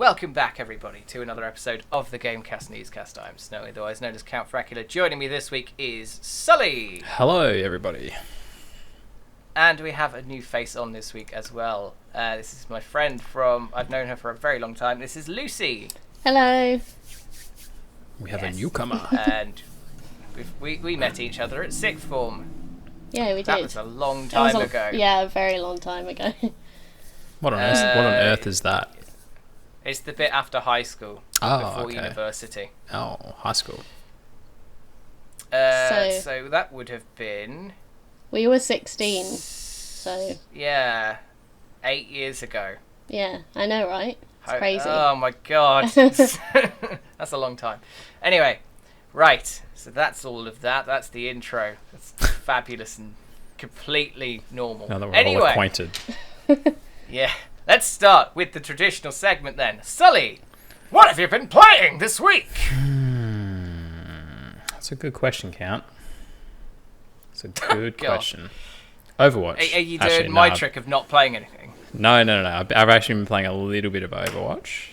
welcome back everybody to another episode of the GameCast NewsCast. I'm Snowy, otherwise known as Count Fracula. Joining me this week is Sully. Hello everybody. And we have a new face on this week as well. This is my friend I've known her for a very long time. This is Lucy. Hello. We have a newcomer. And we met each other at sixth form. Yeah, we did. That was a long time ago. Yeah, a very long time ago. What on earth is that? It's the bit after high school, before university. Oh, high school. So that would have been... We were 16, so... Yeah, 8 years ago. Yeah, I know, right? It's crazy. Oh my god. That's a long time. Anyway, right. So that's all of that. That's the intro. That's fabulous and completely normal. Now that we're all acquainted. Yeah. Let's start with the traditional segment then. Sully, what have you been playing this week? That's a good question, Count. It's a good question. Overwatch. Are you doing my trick of not playing anything? No. I've actually been playing a little bit of Overwatch,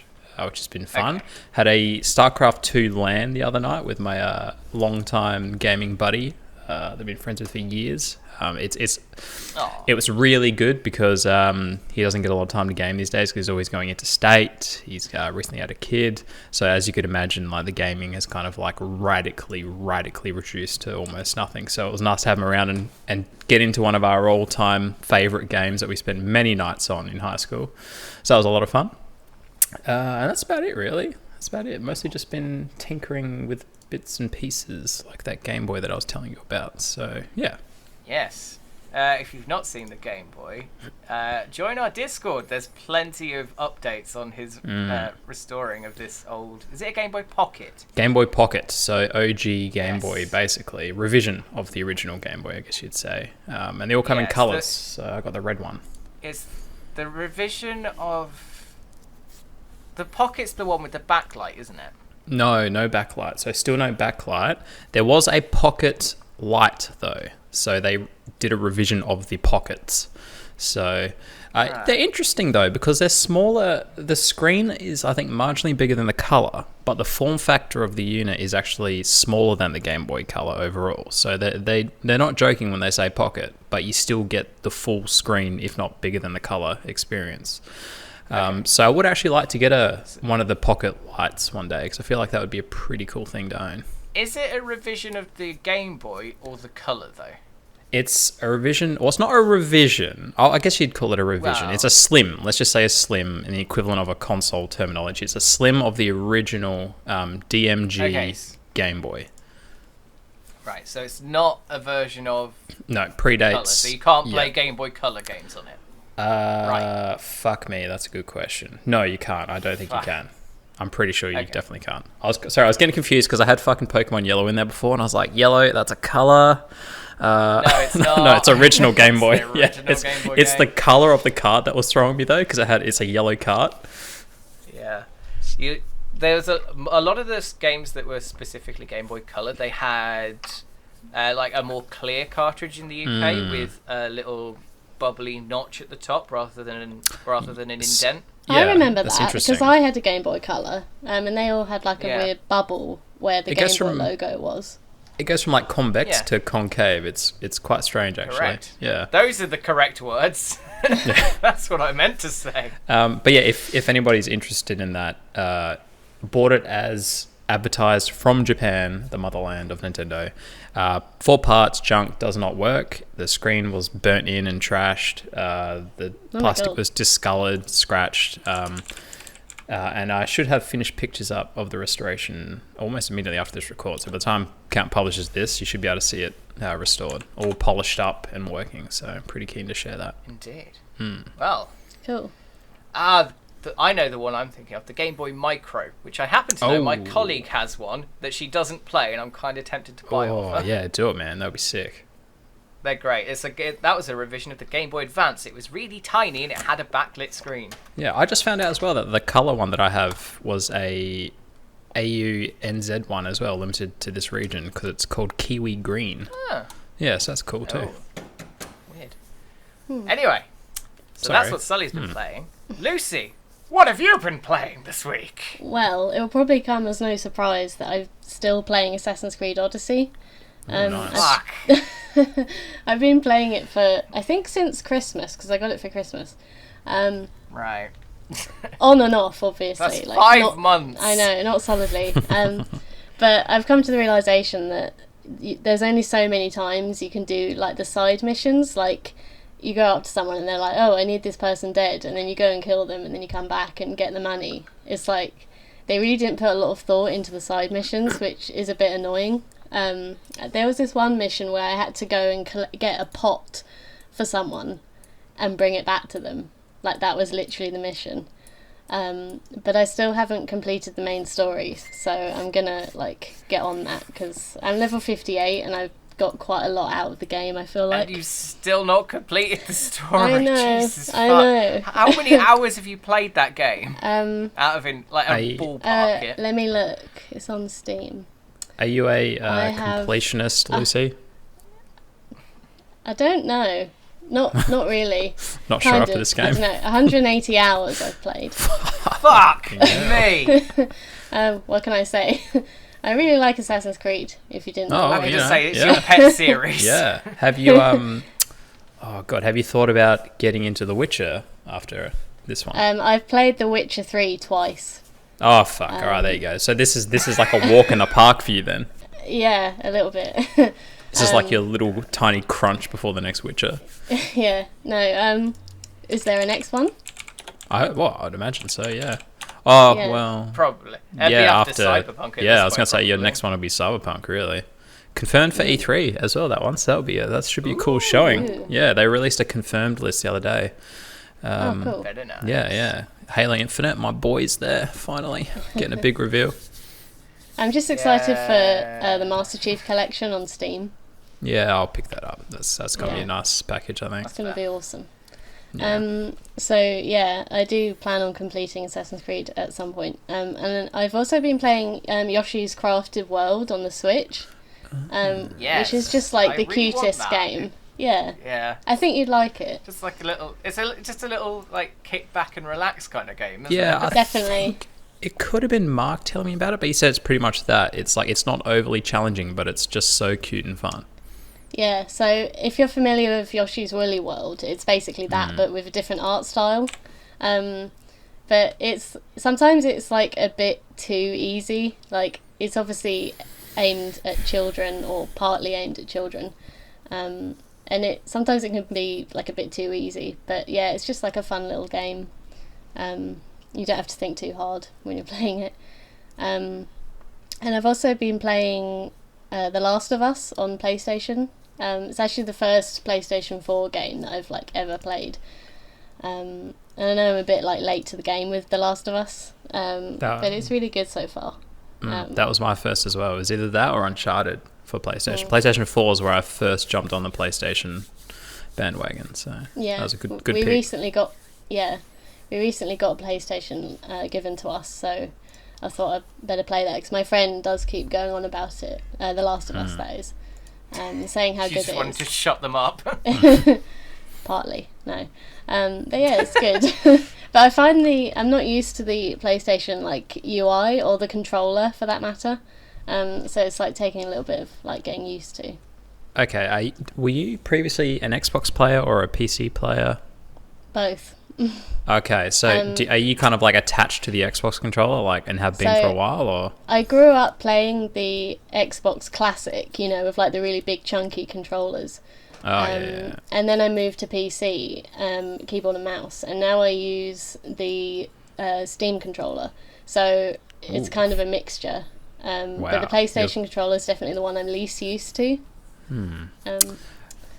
which has been fun. Okay. Had a StarCraft 2 LAN the other night with my long-time gaming buddy. They've been friends with for years. It was really good because he doesn't get a lot of time to game these days because he's always going interstate. He's recently had a kid, so as you could imagine, like the gaming has kind of like radically reduced to almost nothing. So it was nice to have him around and get into one of our all-time favorite games that we spent many nights on in high school. So that was a lot of fun, and that's about it really. That's about it. Mostly just been tinkering with bits and pieces like that Game Boy that I was telling you about. So yeah. Yes. If you've not seen the Game Boy, join our Discord. There's plenty of updates on his restoring of this old... Is it a Game Boy Pocket? Game Boy Pocket. So OG Game Boy, basically. Revision of the original Game Boy, I guess you'd say. And they all come in colours, so I got the red one. It's the revision of... The Pocket's the one with the backlight, isn't it? No backlight. So still no backlight. There was a Pocket Light, though. So they did a revision of the Pockets. So they're interesting, though, because they're smaller. The screen is, I think, marginally bigger than the colour, but the form factor of the unit is actually smaller than the Game Boy Color overall. So they're not joking when they say Pocket, but you still get the full screen, if not bigger than the colour experience. So I would actually like to get one of the Pocket Lights one day, because I feel like that would be a pretty cool thing to own. Is it a revision of the Game Boy or the Color, though? It's a revision. Well, it's not a revision. I guess you'd call it a revision. Well, it's a slim. Let's just say a slim in the equivalent of a console terminology. It's a slim of the original DMG Game Boy. Right, so it's not a version of... No, predates. Color, so you can't play Game Boy Color games on it. Right. Fuck me, that's a good question. No, you can't. I don't think you can. I'm pretty sure you definitely can't. I was getting confused because I had fucking Pokemon Yellow in there before, and I was like, Yellow, that's a color. No, it's not. No, it's original Game Boy. It's the color of the card that was throwing me though, because it's a yellow card. Yeah, there's a lot of those games that were specifically Game Boy Color. They had like a more clear cartridge in the UK with a little bubbly notch at the top rather than an indent. I remember that because I had a Game Boy Color, and they all had like a weird bubble where the Game Boy logo was. It goes from like convex to concave. It's quite strange, actually. Correct. Yeah. Those are the correct words. That's what I meant to say. But yeah, if anybody's interested in that, bought it as advertised from Japan, the motherland of Nintendo. 4 parts, junk, does not work. The screen was burnt in and trashed. The plastic was discolored, scratched. And I should have finished pictures up of the restoration almost immediately after this record. So by the time Count publishes this, you should be able to see it restored, all polished up and working. So I'm pretty keen to share that. Indeed. Well. Cool. I know the one I'm thinking of, the Game Boy Micro, which I happen to know my colleague has one that she doesn't play, and I'm kind of tempted to buy off her. Yeah, do it, man. That would be sick. They're great. That was a revision of the Game Boy Advance. It was really tiny, and it had a backlit screen. Yeah, I just found out as well that the color one that I have was a AU-NZ one as well, limited to this region, because it's called Kiwi Green. Yeah, so that's cool too. Weird. Anyway, so that's what Sully's been playing. Lucy, What have you been playing this week? Well, it'll probably come as no surprise that I'm still playing Assassin's Creed Odyssey. Nice. I've been playing it for, I think, since Christmas, because I got it for Christmas. Right. On and off, obviously. That's 5 months. I know, not solidly. But I've come to the realisation that there's only so many times you can do, like, the side missions. Like, you go up to someone and they're like, oh, I need this person dead, and then you go and kill them, and then you come back and get the money. It's like, they really didn't put a lot of thought into the side missions, which is a bit annoying. There was this one mission where I had to go and get a pot for someone and bring it back to them. Like, that was literally the mission. But I still haven't completed the main story, so I'm gonna, like, get on that, because I'm level 58 and I've got quite a lot out of the game, I feel like. And you've still not completed the story. I know, Jesus I fuck. know. How many hours have you played that game? Out of a ballpark it. Let me look. It's on Steam. Are you a completionist, Lucy? I don't know. Not really. Not sure after this game. No, 180 hours I've played. Fuck me. What can I say? I really like Assassin's Creed, if you didn't know. I'm going to say it's your pet series. Yeah. Have you, have you thought about getting into The Witcher after this one? I've played The Witcher 3 twice. Oh, fuck. All right, there you go. So this is like a walk in the park for you then? Yeah, a little bit. This is like your little tiny crunch before the next Witcher. Yeah. No, is there a next one? I'd imagine so, yeah. Oh, Yeah. well... Probably. after Cyberpunk. I was going to say, your next one will be Cyberpunk, really. Confirmed for E3 as well, that one. So that should be a cool showing. Ooh. Yeah, they released a confirmed list the other day. Cool. Better know. Yeah. Halo Infinite, my boy's there, finally. Getting a big reveal. I'm just excited for the Master Chief Collection on Steam. Yeah, I'll pick that up. That's going to be a nice package, I think. It's going to be awesome. Yeah. So yeah, I do plan on completing Assassin's Creed at some point. And then I've also been playing Yoshi's Crafted World on the Switch, Yes. which is just like I the really want cutest that. game. Yeah, Yeah. I think you'd like it. Just like a little, just a little like kick back and relax kind of game. Isn't Yeah, it? Definitely. It could have been Mark telling me about it, but he said it's pretty much that. It's like, it's not overly challenging, but it's just so cute and fun. Yeah, so if you're familiar with Yoshi's Woolly World, it's basically that, but with a different art style. But sometimes it's like a bit too easy. Like, it's obviously aimed at children, or partly aimed at children. And sometimes it can be like a bit too easy. But yeah, it's just like a fun little game. You don't have to think too hard when you're playing it. And I've also been playing The Last of Us on PlayStation. It's actually the first PlayStation 4 game that I've like ever played. And I know I'm a bit like late to the game with The Last of Us, but it's really good so far. That was my first as well. It was either that or Uncharted for PlayStation. PlayStation 4 is where I first jumped on the PlayStation bandwagon. So yeah, that was a good we pick. recently got a PlayStation given to us, so I thought I'd better play that because my friend does keep going on about it. The Last of Us, that is, saying how You good just it wanted is. to shut them up. Partly, no. But yeah, it's good. But I find I'm not used to the PlayStation like UI or the controller for that matter. So it's like taking a little bit of like getting used to. Okay, were you previously an Xbox player or a PC player? Both. Okay, so are you kind of like attached to the Xbox controller, like, and have been for a while, or? I grew up playing the Xbox Classic, with like the really big chunky controllers. Yeah. And then I moved to PC, keyboard and mouse, and now I use the Steam controller. So it's kind of a mixture. But the PlayStation controller is definitely the one I'm least used to.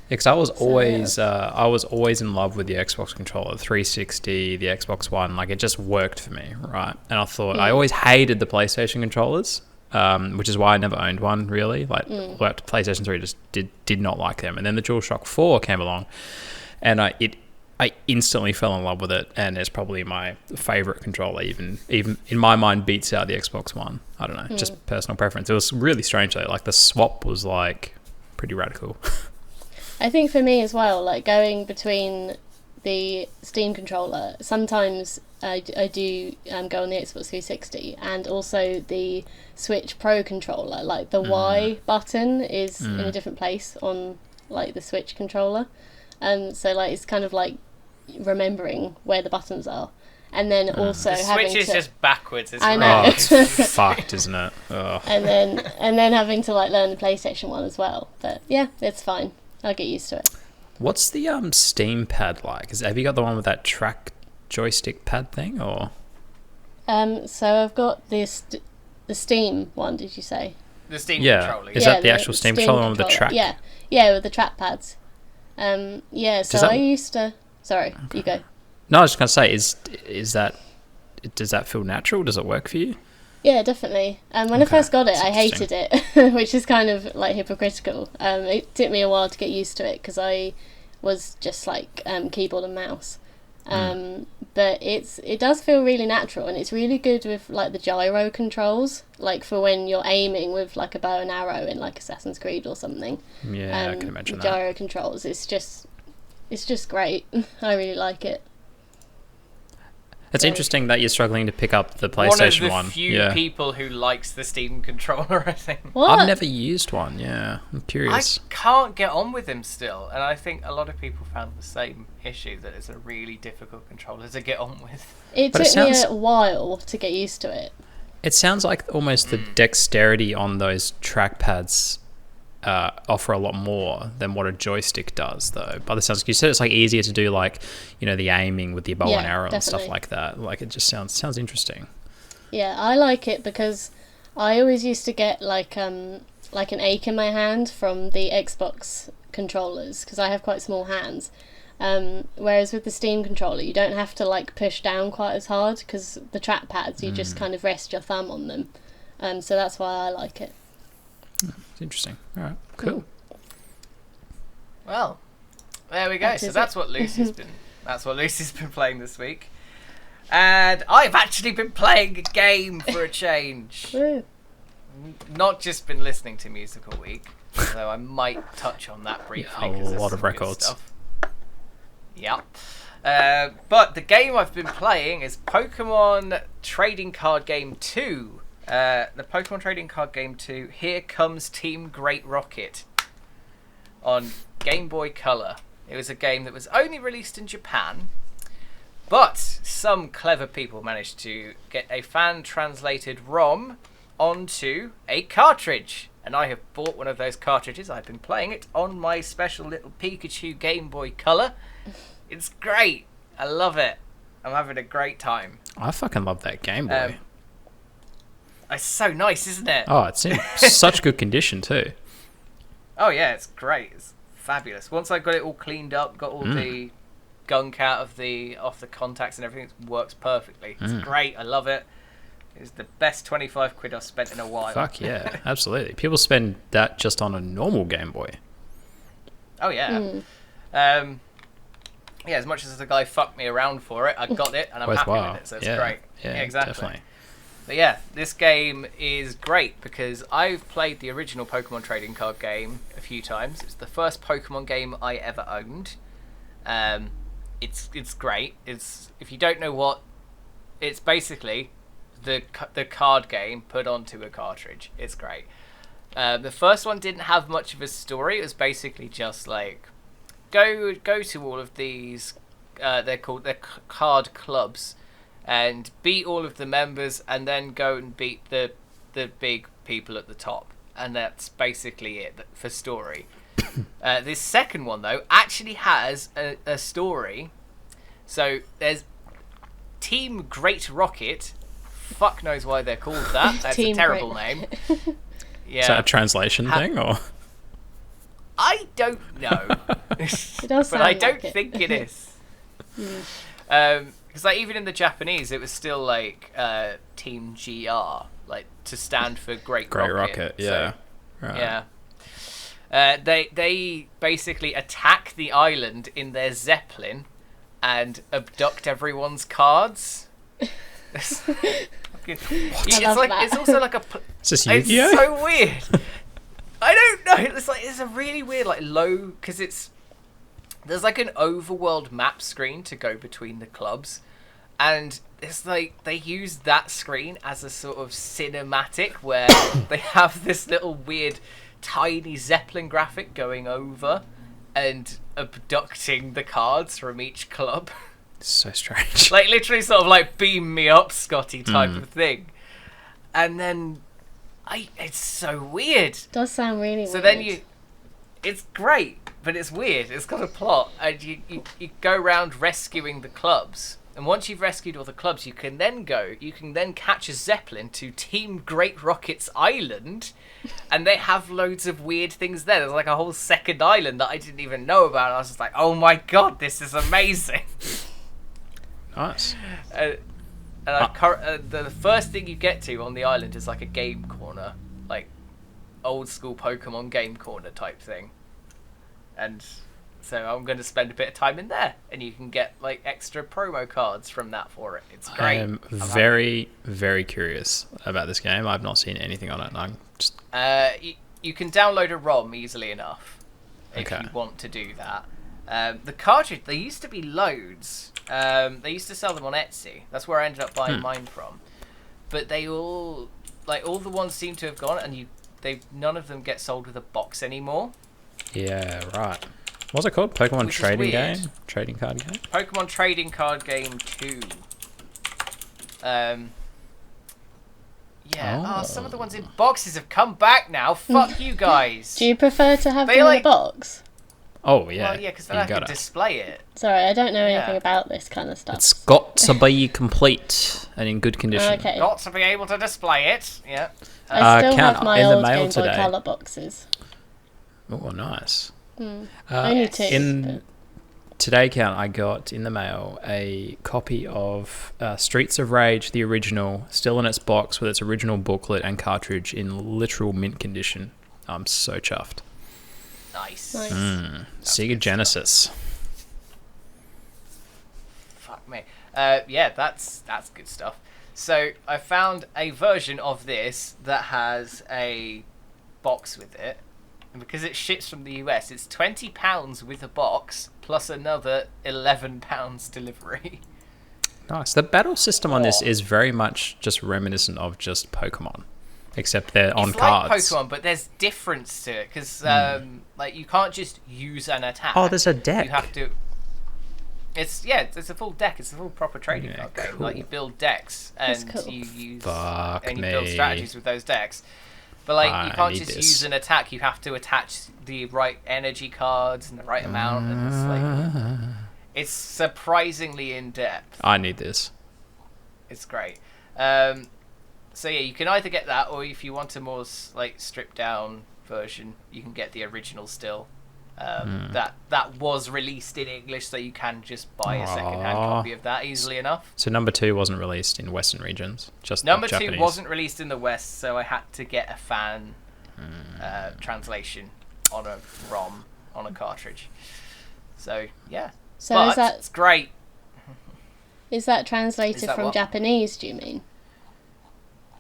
Because I was always in love with the Xbox controller, the 360, the Xbox One. Like, it just worked for me, right? And I thought I always hated the PlayStation controllers, which is why I never owned one, really. Like, PlayStation 3 just did not like them. And then the DualShock 4 came along, and I instantly fell in love with it. And it's probably my favorite controller. Even in my mind, beats out the Xbox One. I don't know, just personal preference. It was really strange though. Like, the swap was like pretty radical. I think for me as well, like going between the the Steam controller, sometimes I do go on the Xbox 360, and also the Switch Pro controller. Like the Y button is in a different place on like the Switch controller, so like it's kind of like remembering where the buttons are. And then also the having Switch is just backwards. I know. Oh, it's fucked, isn't it? Ugh. and then having to like learn the PlayStation one as well. But yeah, it's fine. I'll get used to it. What's the Steam pad like? Have you got the one with that track joystick pad thing, or? So I've got this the Steam one. Did you say? The Steam controller. Is that the actual Steam controller one with the track? Yeah, with the track pads. Yeah. So I used to. Sorry, you go. No, I was just gonna say, does that feel natural? Does it work for you? Yeah, definitely. When I first got it, I hated it, which is kind of like hypocritical. It took me a while to get used to it because I was just like keyboard and mouse. But it does feel really natural, and it's really good with like the gyro controls, like for when you're aiming with like a bow and arrow in like Assassin's Creed or something. Yeah, I can imagine that. Gyro controls, it's just great. I really like it. It's interesting that you're struggling to pick up the PlayStation one. One of the few people who likes the Steam controller, I think. What? I've never used one, yeah. I'm curious. I can't get on with him still, and I think a lot of people found the same issue, that it's a really difficult controller to get on with. It took me a while to get used to it. It sounds like almost the dexterity on those trackpads offer a lot more than what a joystick does, though. By the sounds, you said it's like easier to do, like, you know, the aiming with the bow and arrow and stuff like that. Like, it just sounds interesting. Yeah, I like it because I always used to get like an ache in my hand from the Xbox controllers because I have quite small hands. Whereas with the Steam controller, you don't have to like push down quite as hard because the trackpads, you just kind of rest your thumb on them. So that's why I like it. It's interesting. All right, cool. Well, there we go. So that's what Lucy's been playing this week, and I've actually been playing a game for a change. Not just been listening to music all week, although I might touch on that briefly. A lot of records. Yeah. But the game I've been playing is Pokemon Trading Card Game 2. The Pokemon Trading Card Game 2, Here Comes Team Great Rocket, on Game Boy Color. It was a game that was only released in Japan, but some clever people managed to get a fan-translated ROM onto a cartridge. And I have bought one of those cartridges. I've been playing it on my special little Pikachu Game Boy Color. It's great. I love it. I'm having a great time. I fucking love that Game Boy. It's so nice, isn't it? Oh, it's in such good condition too. Oh yeah, it's great. It's fabulous. Once I got it all cleaned up, got all the gunk off the contacts and everything, it works perfectly. It's great. I love it. It's the best 25 quid I've spent in a while. Fuck yeah, absolutely. People spend that just on a normal Game Boy. Oh yeah. Yeah, as much as the guy fucked me around for it, I got it and I'm happy with it, so it's great. Yeah, exactly. Definitely. But yeah, this game is great because I've played the original Pokemon trading card game a few times. It's the first Pokemon game I ever owned. It's great. If you don't know what, it's basically the card game put onto a cartridge. It's great. The first one didn't have much of a story. It was basically just like go to all of these. They're card clubs. And beat all of the members, and then go and beat the big people at the top, and that's basically it for story. This second one though actually has a story. So there's Team Great Rocket. Fuck knows why they're called that. That's a terrible name. Yeah. Is that a translation thing, or? I don't know. It does but sound I don't like think it is. Because like even in the Japanese, it was still like Team GR, like to stand for Great Rocket. Yeah. So, right. Yeah. They basically attack the island in their Zeppelin and abduct everyone's cards. It's also like a. Is this It's Yu-Gi-Oh? so weird. I don't know. It's a really weird like low because it's there's like an overworld map screen to go between the clubs, and it's like they use that screen as a sort of cinematic where they have this little weird tiny Zeppelin graphic going over and abducting the cards from each club. So strange. Like literally sort of like beam me up, Scotty type of thing. And then it's so weird. It does sound really weird. So then it's great, but it's weird. It's got a plot, and you go around rescuing the clubs. And once you've rescued all the clubs, you can then catch a Zeppelin to Team Great Rocket's island, and they have loads of weird things there. There's like a whole second island that I didn't even know about. I was just like, oh my god, this is amazing. Nice. The first thing you get to on the island is like a game corner, like old school Pokemon game corner type thing. And so I'm going to spend a bit of time in there, and you can get like extra promo cards from that for it. It's great. I am very, very curious about this game. I've not seen anything on it. I'm just... you can download a ROM easily enough if you want to do that. The cartridge, there used to be loads. They used to sell them on Etsy. That's where I ended up buying mine from. But they all the ones seem to have gone, and none of them get sold with a box anymore. Yeah, right. What's it called? Pokemon Which Trading Game? Trading Card Game? Pokemon Trading Card Game 2. Some of the ones in boxes have come back now. Fuck you guys. Do you prefer to have them in a box? Oh, yeah. Well, yeah, because then I can display it. Sorry, I don't know anything about this kind of stuff. It's got to be complete and in good condition. Okay. Got to be able to display it. Yeah. I still have my old Game Boy Color boxes. Oh, nice. Only two. Today, Count, I got in the mail a copy of Streets of Rage, the original, still in its box with its original booklet and cartridge in literal mint condition. I'm so chuffed. Nice. Sega Genesis. Fuck me. Yeah, that's good stuff. So I found a version of this that has a box with it. And because it ships from the US, it's £20 with a box, plus another £11 delivery. Nice. The battle system on this is very much just reminiscent of just Pokemon, except they're on cards. It's like Pokemon, but there's difference to it, because like you can't just use an attack. Oh, there's a deck. You have to... It's a full deck. It's a full proper trading card game. Cool. Like you build decks, and you use... Fuck and you me. build strategies with those decks. But like you can't just use an attack. You have to attach the right energy cards and the right amount, and it's like it's surprisingly in depth. I need this. It's great. So yeah, you can either get that, or if you want a more like stripped down version, you can get the original still. That was released in English, so you can just buy a second-hand copy of that easily enough. So number 2 wasn't released in Western regions, just number Japanese. 2 wasn't released in the West, so I had to get a fan translation on a ROM on a cartridge. So yeah, so it's great. Is that translated from what? Japanese? Do you mean?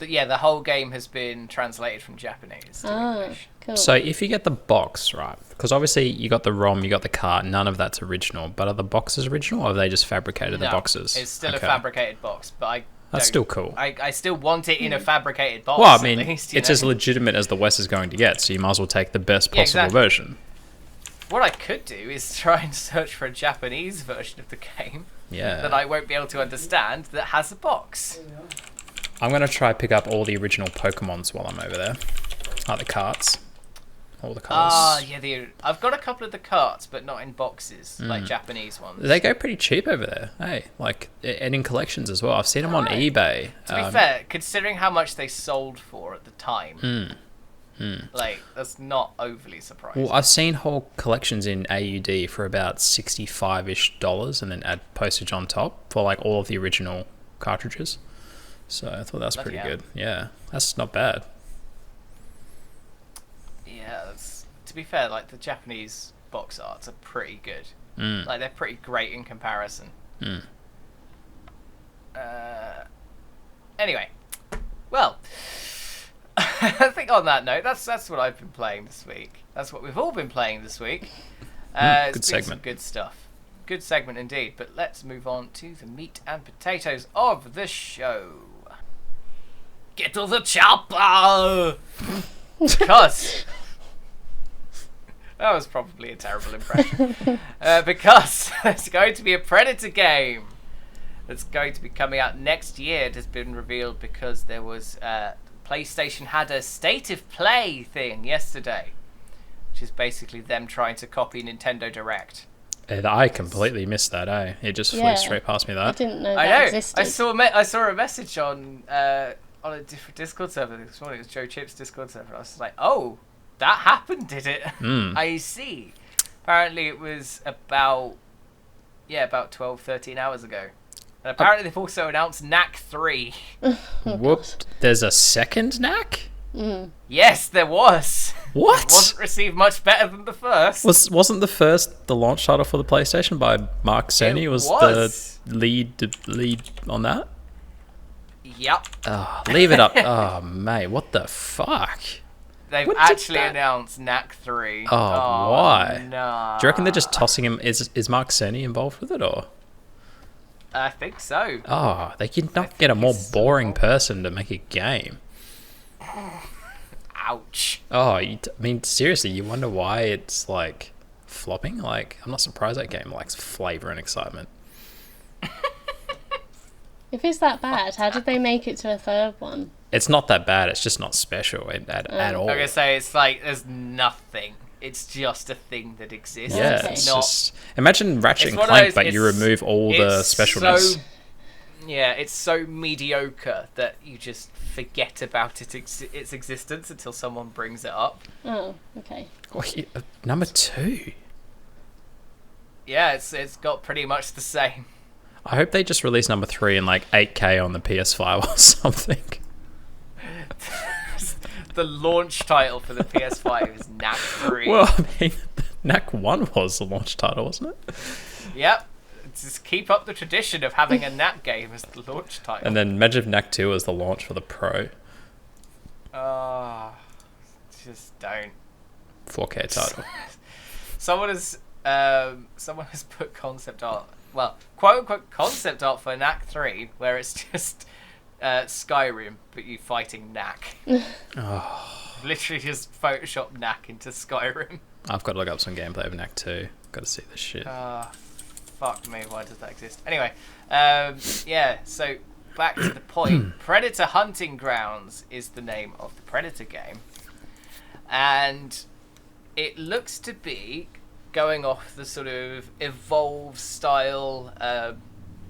Yeah, the whole game has been translated from Japanese to English. Cool. So if you get the box, right, because obviously you got the ROM, you got the cart, none of that's original, but are the boxes original, or have they just fabricated the boxes? It's still a fabricated box, but that's still cool. I still want it in a fabricated box. Well, I mean, least, it's as legitimate as the West is going to get, so you might as well take the best possible version. What I could do is try and search for a Japanese version of the game that I won't be able to understand that has a box. I'm going to try pick up all the original Pokemons while I'm over there. Like the carts. All the colours. I've got a couple of the carts, but not in boxes, like Japanese ones. They go pretty cheap over there, hey? Like, and in collections as well. I've seen them on eBay. To be fair, considering how much they sold for at the time, like, that's not overly surprising. Well, I've seen whole collections in AUD for about $65-ish, and then add postage on top for, like, all of the original cartridges. So I thought that's pretty good. Yeah, that's not bad. Yeah, to be fair, like the Japanese box arts are pretty good. Like they're pretty great in comparison. Anyway, well, I think on that note, that's what I've been playing this week. That's what we've all been playing this week. It's good been some segment. good stuff. Good segment indeed. But let's move on to the meat and potatoes of the show. Get to the chopper! Because... that was probably a terrible impression. Because there's going to be a Predator game that's going to be coming out next year. It has been revealed because there was... PlayStation had a State of Play thing yesterday, which is basically them trying to copy Nintendo Direct. And I completely missed that, It just flew straight past me, I that. didn't know I that know. existed. I saw a message on a different Discord server this morning. It was Joe Chip's Discord server. I was like, oh, that happened, did it? I see. Apparently it was about 12, 13 hours ago. And apparently they've also announced Knack 3. Whooped. There's a second Knack? Yes, there was. What? It wasn't received much better than the first. Wasn't the first the launch title for the PlayStation by Mark Cerny? It Was the lead on that? Yep. Oh, leave it up. Oh, mate, what the fuck? They've What did actually that- announced Knack 3. Oh, why? No. Do you reckon they're just tossing him? Is Mark Cerny involved with it, or? I think so. Oh, they could not get a more he's boring person to make a game. Ouch. Oh, I mean, seriously, you wonder why it's, like, flopping? Like, I'm not surprised that game lacks flavor and excitement. If it's that bad, how did they make it to a third one? It's not that bad. It's just not special at all. I'm gonna say it's like there's nothing. It's just a thing that exists. Yeah, Okay. it's not. just... Imagine Ratchet It's and one of Clank, those- but you it's- remove all the it's specialness. It's so mediocre that you just forget about its existence until someone brings it up. Oh, okay. Number 2. Yeah, it's got pretty much the same. I hope they just release number 3 in like 8K on the PS5 or something. The launch title for the PS5 is Knack 3. Well, I mean, Knack 1 was the launch title, wasn't it? Yep. Just keep up the tradition of having a Knack game as the launch title. And then imagine if Knack 2 was the launch for the Pro Just don't. 4K title. Someone has put concept art, well, quote unquote concept art for Knack 3, where it's just Skyrim, but you fighting Knack. Literally just Photoshop Knack into Skyrim. I've got to look up some gameplay of Knack 2. Got to see this shit. Fuck me, why does that exist? Anyway, so back to the point. Predator Hunting Grounds is the name of the Predator game. And it looks to be going off the sort of Evolve style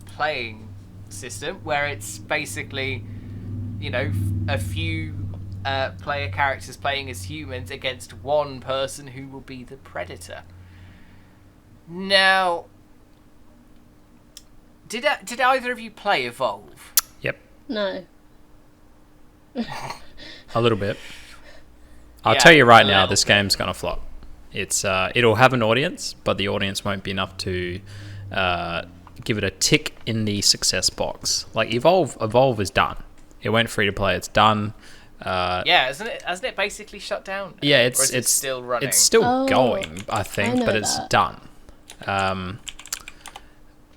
playing system, where it's basically, a few player characters playing as humans against one person who will be the Predator. Now, did either of you play Evolve? Yep. No. A little bit. I'll Yeah, tell you right a now, little this game's going to flop. It's it'll have an audience, but the audience won't be enough to give it a tick in the success box. Like Evolve is done. It went free to play. It's done. Hasn't it basically shut down? Yeah, Or is it still running. It's still Oh, going, I think, I know but it's that. done.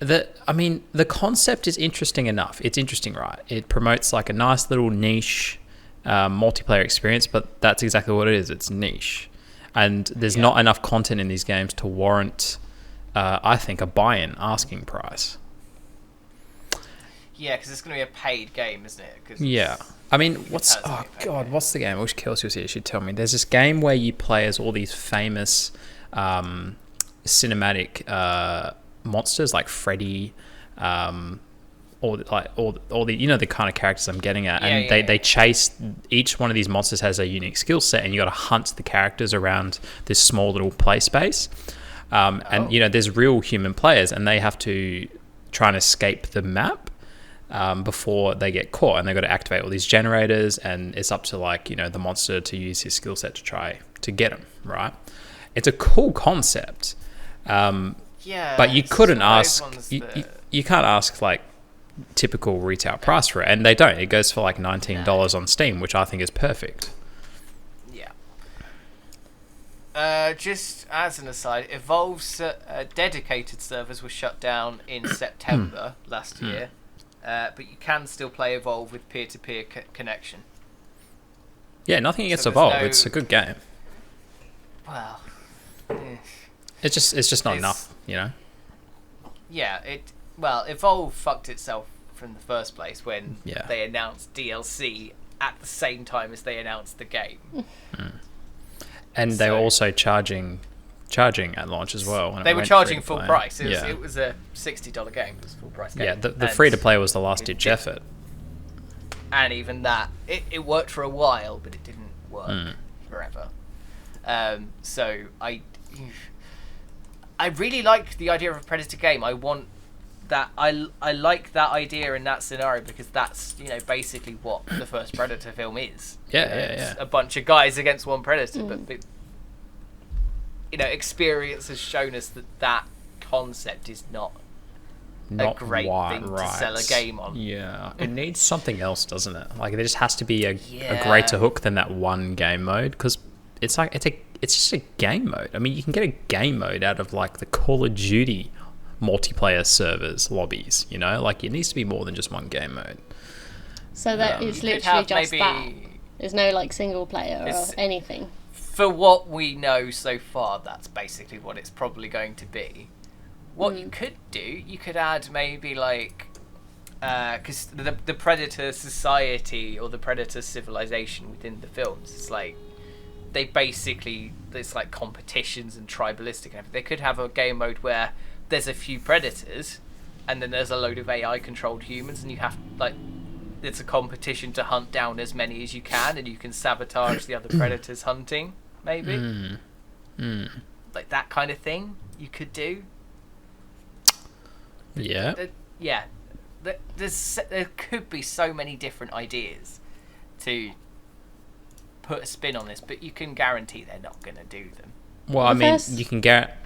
The concept is interesting enough. It's interesting, right? It promotes like a nice little niche multiplayer experience, but that's exactly what it is. It's niche. And there's not enough content in these games to warrant, I think, a buy-in asking price. Yeah, because it's going to be a paid game, isn't it? 'Cause Yeah. I mean, what's the game? I wish Kelsey was here. She'd tell me. There's this game where you play as all these famous cinematic monsters like Freddy, all the the kind of characters I'm getting at, and they chase. Each one of these monsters has a unique skill set, and you got to hunt the characters around this small little play space. And there's real human players, and they have to try and escape the map before they get caught, and they've got to activate all these generators, and it's up to the monster to use his skill set to try to get them right. It's a cool concept, but you couldn't ask. You can't ask like typical retail price for it, and they don't. It goes for like $19 on Steam, which I think is perfect. Yeah. Just as an aside, Evolve's dedicated servers were shut down in September last year, but you can still play Evolve with peer-to-peer connection. Yeah, nothing against So Evolve. there's no- It's a good game. Well, It's just not It's- enough, you know. yeah, Evolve fucked itself from the first place when Yeah. they announced DLC at the same time as they announced the game. And they were So- also charging at launch as well. when They it were went charging free to full play. price. It Yeah. was a $60 game. It was a full price game. Yeah, the And free to play was the last it ditch did- effort. And even that, it worked for a while, but it didn't work forever. So I really like the idea of a Predator game. I want that. I like that idea in that scenario because that's basically what the first Predator film is. Yeah, It's a bunch of guys against one Predator, but experience has shown us that concept is not a great thing to sell a game on. Yeah, it needs something else, doesn't it? Like there just has to be a Yeah. greater hook than that one game mode because it's just a game mode. I mean, you can get a game mode out of like the Call of Duty multiplayer servers lobbies. Like it needs to be more than just one game mode. So that You is could literally have just that. maybe- There's no like single player or It's- anything. For what we know so far, that's basically what it's probably going to be. What you could do, you could add maybe like, because the Predator society or the Predator civilization within the films, it's like there's like competitions and tribalistic and everything. They could have a game mode where there's a few predators, and then there's a load of AI controlled humans, and you have it's a competition to hunt down as many as you can, and you can sabotage the other predators hunting, maybe. Like that kind of thing you could do. Yeah. Yeah. There could be so many different ideas to put a spin on this, but you can guarantee they're not going to do them. Well, I mean, first- you can get.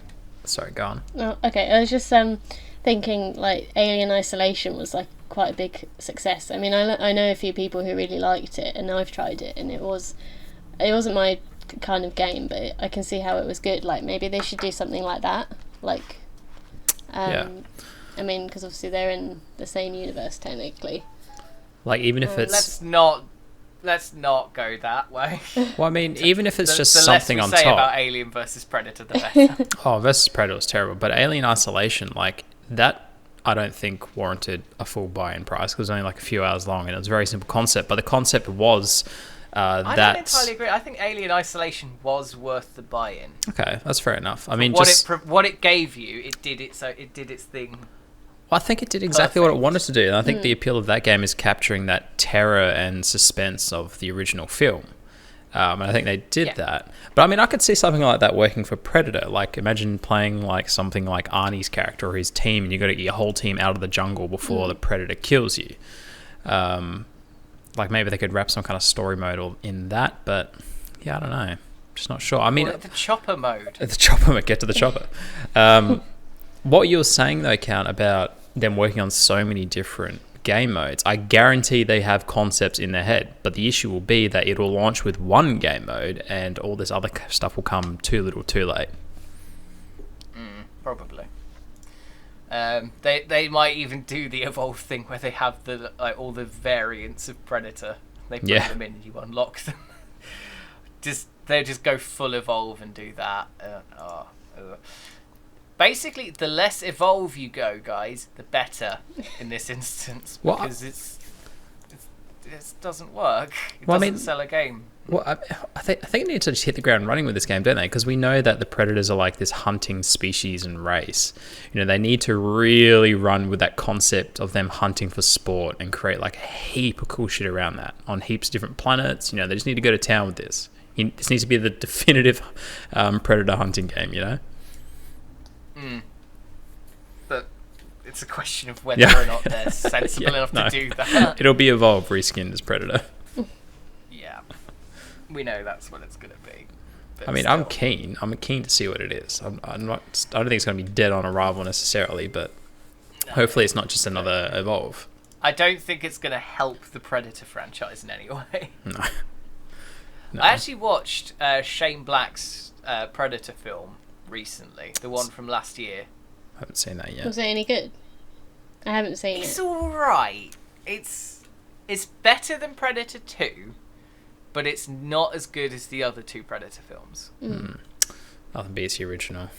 Sorry, go on. Oh, okay, I was just thinking like Alien Isolation was like quite a big success. I mean, I know a few people who really liked it, and I've tried it, and it wasn't my kind of game, but I can see how it was good. Like maybe they should do something like that. Like, Yeah. I mean, because obviously they're in the same universe technically. Like even if it's. Let's not go that way. Well, I mean, even if it's The just less something we on say top. about Alien versus Predator, the better. Oh, versus Predator was terrible, but Alien Isolation, like that, I don't think warranted a full buy-in price because it was only like a few hours long and it was a very simple concept. But the concept was I that. don't entirely agree. I think Alien Isolation was worth the buy-in. Okay, that's fair enough. I mean, What it gave you, it did its thing. Well, I think it did exactly what it Perfect. wanted to do, and I think the appeal of that game is capturing that terror and suspense of the original film. And I think they did that. But I mean, I could see something like that working for Predator. Like, imagine playing like something like Arnie's character or his team, and you got to get your whole team out of the jungle before the Predator kills you. Like maybe they could wrap some kind of story mode in that, but yeah, I don't know. Just not sure. I mean, The chopper mode. the chopper, get to the chopper. What you were saying though, Count, about them working on so many different game modes, I guarantee they have concepts in their head, but the issue will be that it will launch with one game mode and all this other stuff will come too little too late. Probably. They might even do the Evolve thing where they have all the variants of Predator. They put them in and you unlock them. They just go full Evolve and do that. Basically, the less Evolve you go, guys, the better in this instance, Well, because it doesn't work. It Well, I doesn't mean- sell a game. Well, I think they need to just hit the ground running with this game, don't they? Because we know that the predators are like this hunting species and race. They need to really run with that concept of them hunting for sport and create like a heap of cool shit around that on heaps of different planets. They just need to go to town with this. This needs to be the definitive predator hunting game. But it's a question of whether or not they're sensible enough to do that. It'll be Evolve reskinned as Predator. Yeah, we know that's what it's going to be. But I mean, still. I'm keen. I'm keen to see what it is. I'm not. I don't think it's going to be dead on arrival necessarily, but hopefully it's not just another Evolve. I don't think it's going to help the Predator franchise in any way. No. I actually watched Shane Black's Predator film recently, the one from last year. I haven't seen that yet. Was it any good? I haven't seen It's it. alright. It's better than Predator 2, but it's not as good as the other two Predator films. Nothing beats the original.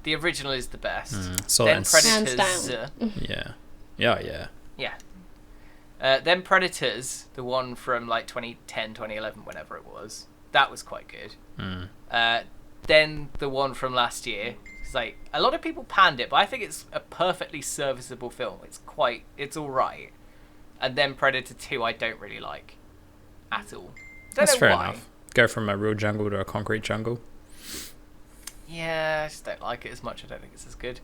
The original is the best. Then Hands Predators. down. Yeah. Yeah. Yeah. Then Predators, the one from like 2010, 2011, whenever it was, that was quite good. Then the one from last year, it's like a lot of people panned it, but I think it's a perfectly serviceable film. It's all right. And then Predator 2, I don't really like at all. That's know fair why. enough. Go from a real jungle to a concrete jungle. Yeah, I just don't like it as much. I don't think it's as good.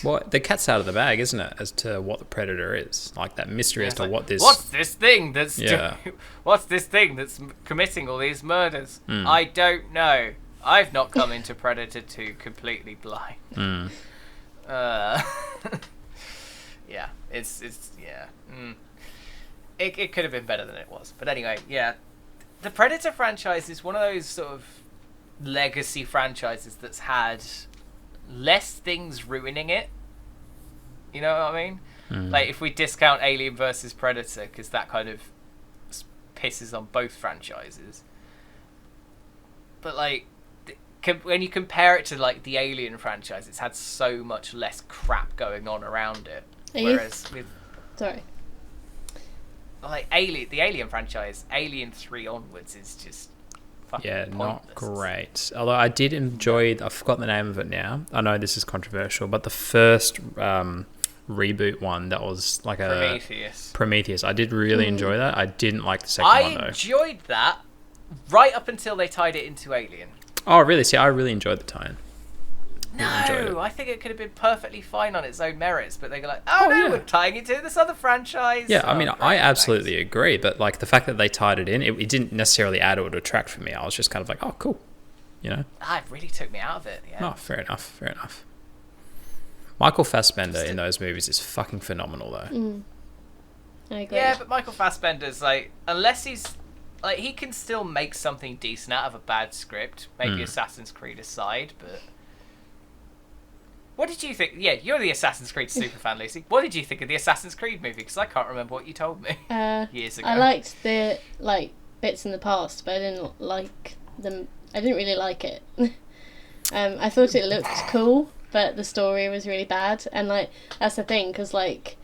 Well, the cat's out of the bag, isn't it, as to what the Predator is? Like that mystery as to Like, what this... What's this thing that's Yeah. what's this thing that's committing all these murders? I don't know. I've not come into Predator 2 completely blind. Yeah, it's yeah. It could have been better than it was, but anyway, yeah. The Predator franchise is one of those sort of legacy franchises that's had less things ruining it. You know what I mean? Like if we discount Alien versus Predator, because that kind of pisses on both franchises. But like, when you compare it to like the Alien franchise, it's had so much less crap going on around it. Whereas with Sorry. like the Alien franchise, Alien 3 onwards is just fucking pointless. not great. Although I did enjoy... I forgot the name of it now. I know this is controversial, but the first reboot one that was like a... Prometheus. I did really enjoy that. I didn't like the second one, though. I enjoyed that right up until they tied it into Alien. Oh, really? See, I really enjoyed the tie-in. enjoyed it. No, I think it could have been perfectly fine on its own merits, but they go like, oh no, yeah. we're tying it to this other franchise. Yeah, I mean, great, I absolutely agree, but like the fact that they tied it in, it didn't necessarily add or detract for me. I was just kind of like, oh, cool, you know? It really took me out of it, yeah. Oh, fair enough. Michael Fassbender in those movies is fucking phenomenal, though. I agree. Yeah, but Michael Fassbender's like, unless he's like, he can still make something decent out of a bad script. Maybe Assassin's Creed aside, but what did you think? Yeah, you're the Assassin's Creed superfan, Lucy. What did you think of the Assassin's Creed movie? Because I can't remember what you told me years ago. I liked the bits in the past, but I didn't like them. I didn't really like it. I thought it looked cool, but the story was really bad, and like that's the thing, because like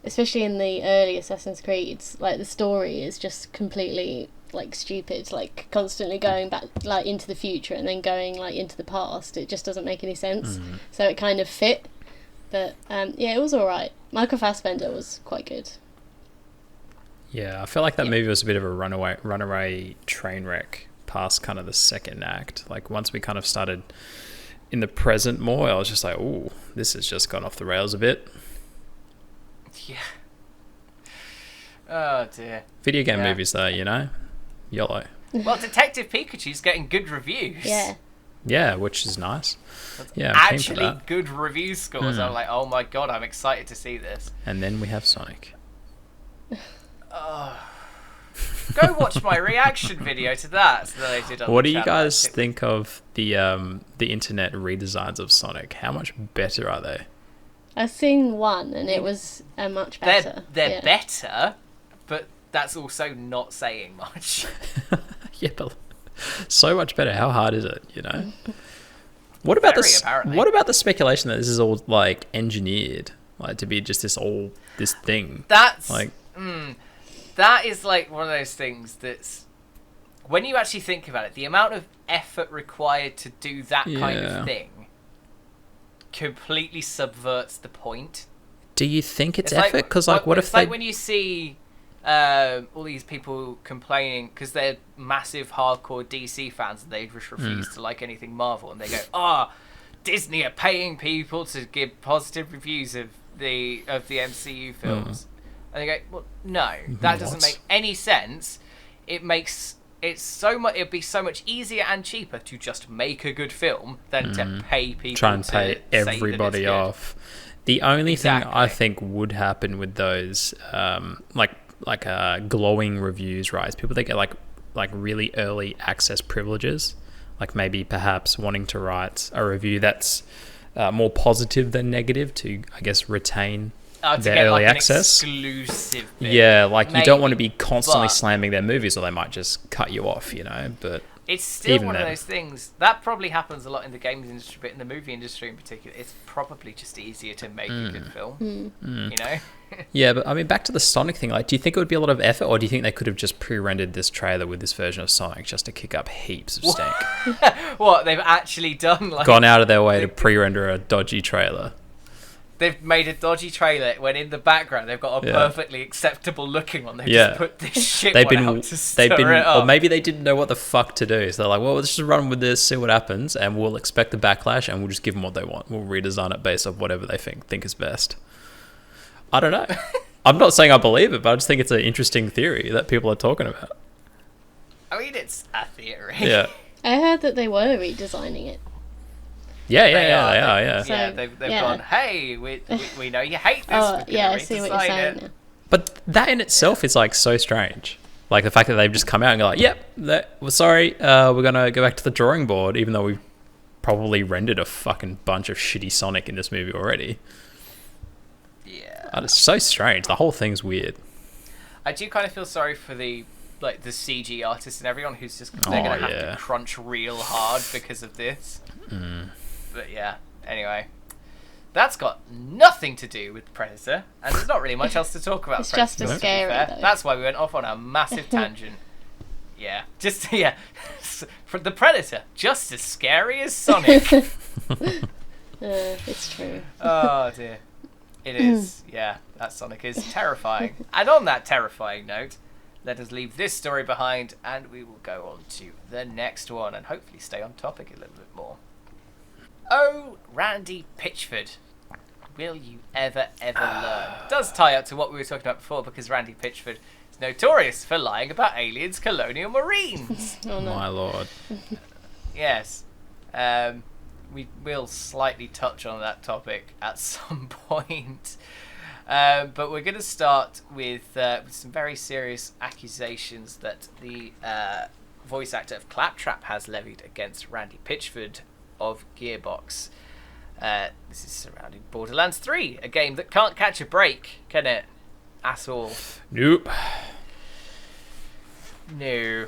especially in the early Assassin's Creeds, like the story is just completely like stupid, like constantly going back like into the future and then going like into the past. It just doesn't make any sense. So it kind of fit, but yeah, it was all right. Michael Fassbender was quite good. Yeah, I feel like that movie was a bit of a runaway train wreck past kind of the second act. Like once we kind of started in the present more, I was just like, ooh, this has just gone off the rails a bit. Yeah. Oh dear. Video game movies though, you know? YOLO. Well, Detective Pikachu's getting good reviews. Yeah. Yeah, which is nice. Yeah, I'm keen for Actually, that. good review scores. I'm like, oh my god, I'm excited to see this. And then we have Sonic. Go watch my reaction video to that that I did on What the do you channel, guys actually. think of the internet redesigns of Sonic? How much better are they? I've seen one, and it was much better. They're better, but that's also not saying much. Yeah, but so much better. How hard is it, you know? What about Apparently. What about the speculation that this is all like engineered, like to be just this thing? That's Like, that is like one of those things that's, when you actually think about it, the amount of effort required to do that kind Yeah. of thing completely subverts the point. do you think it's like- effort? Because like, what if it's they? like when you see all these people complaining because they're massive hardcore DC fans and they just refuse to like anything Marvel, and they go, Disney are paying people to give positive reviews of the MCU films, and they go, well, no, that doesn't What? make any sense. It'd be so much easier and cheaper to just make a good film than to pay people try and to pay say that it's everybody good. off. The only thing I Exactly. think would happen with those, glowing reviews, right? Is people that get like really early access privileges. like maybe perhaps wanting to write a review that's more positive than negative to, I guess, retain to their get early like access. an exclusive bit. Yeah, like you don't want to Maybe, be constantly but- slamming their movies, or they might just cut you off, you know. But It's still Even one then. of those things that probably happens a lot in the games industry, but in the movie industry in particular, it's probably just easier to make a good film. You know? yeah, but I mean, back to the Sonic thing. Like, do you think it would be a lot of effort, or do you think they could have just pre-rendered this trailer with this version of Sonic just to kick up heaps of stank? What they've actually done? Like, Gone out of their way to pre-render a dodgy trailer. they've made a dodgy trailer when in the background they've got a Yeah. perfectly acceptable looking one. They've Yeah. just put this shit They've one been, out to stir it or up. maybe they didn't know what the fuck to do. So they're like, well, let's just run with this, see what happens, and we'll expect the backlash, and we'll just give them what they want. We'll redesign it based off whatever they think is best. I don't know. I'm not saying I believe it, but I just think it's an interesting theory that people are talking about. I mean, it's a theory. Yeah. I heard that they were redesigning it. Yeah, They are, yeah. So, Yeah, they've yeah. gone, hey, we know you hate this. Oh, we're gonna yeah, I see what you're redesign saying it." now. But that in itself is like so strange. Like the fact that they've just come out and go like, yep, we're sorry, we're going to go back to the drawing board, even though we've probably rendered a fucking bunch of shitty Sonic in this movie already. Yeah. It's so strange. The whole thing's weird. I do kind of feel sorry for the CG artists and everyone who's just they're Oh, gonna have yeah. to crunch real hard because of this. But yeah, anyway, that's got nothing to do with Predator, and there's not really much else to talk about. It's Predator, just as to be scary, fair. though. That's why we went off on a massive tangent. Yeah, for the Predator, just as scary as Sonic. It's true. Oh dear. It is, yeah, that Sonic is terrifying. And on that terrifying note, let us leave this story behind and we will go on to the next one and hopefully stay on topic a little bit more. Oh, Randy Pitchford. Will you ever learn? Does tie up to what we were talking about before because Randy Pitchford is notorious for lying about aliens, colonial marines. Oh, no. My lord. Yes. We will slightly touch on that topic at some point. But we're going to start with some very serious accusations that the voice actor of Claptrap has levied against Randy Pitchford of Gearbox. This is surrounding Borderlands 3, a game that can't catch a break, can it? At all. Nope. No.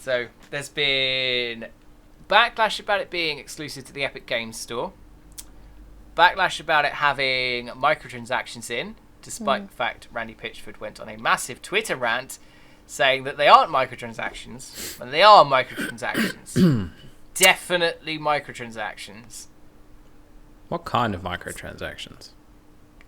So there's been backlash about it being exclusive to the Epic Games Store. Backlash about it having microtransactions in, despite the fact Randy Pitchford went on a massive Twitter rant saying that they aren't microtransactions, and they are microtransactions. Definitely microtransactions. What kind of microtransactions?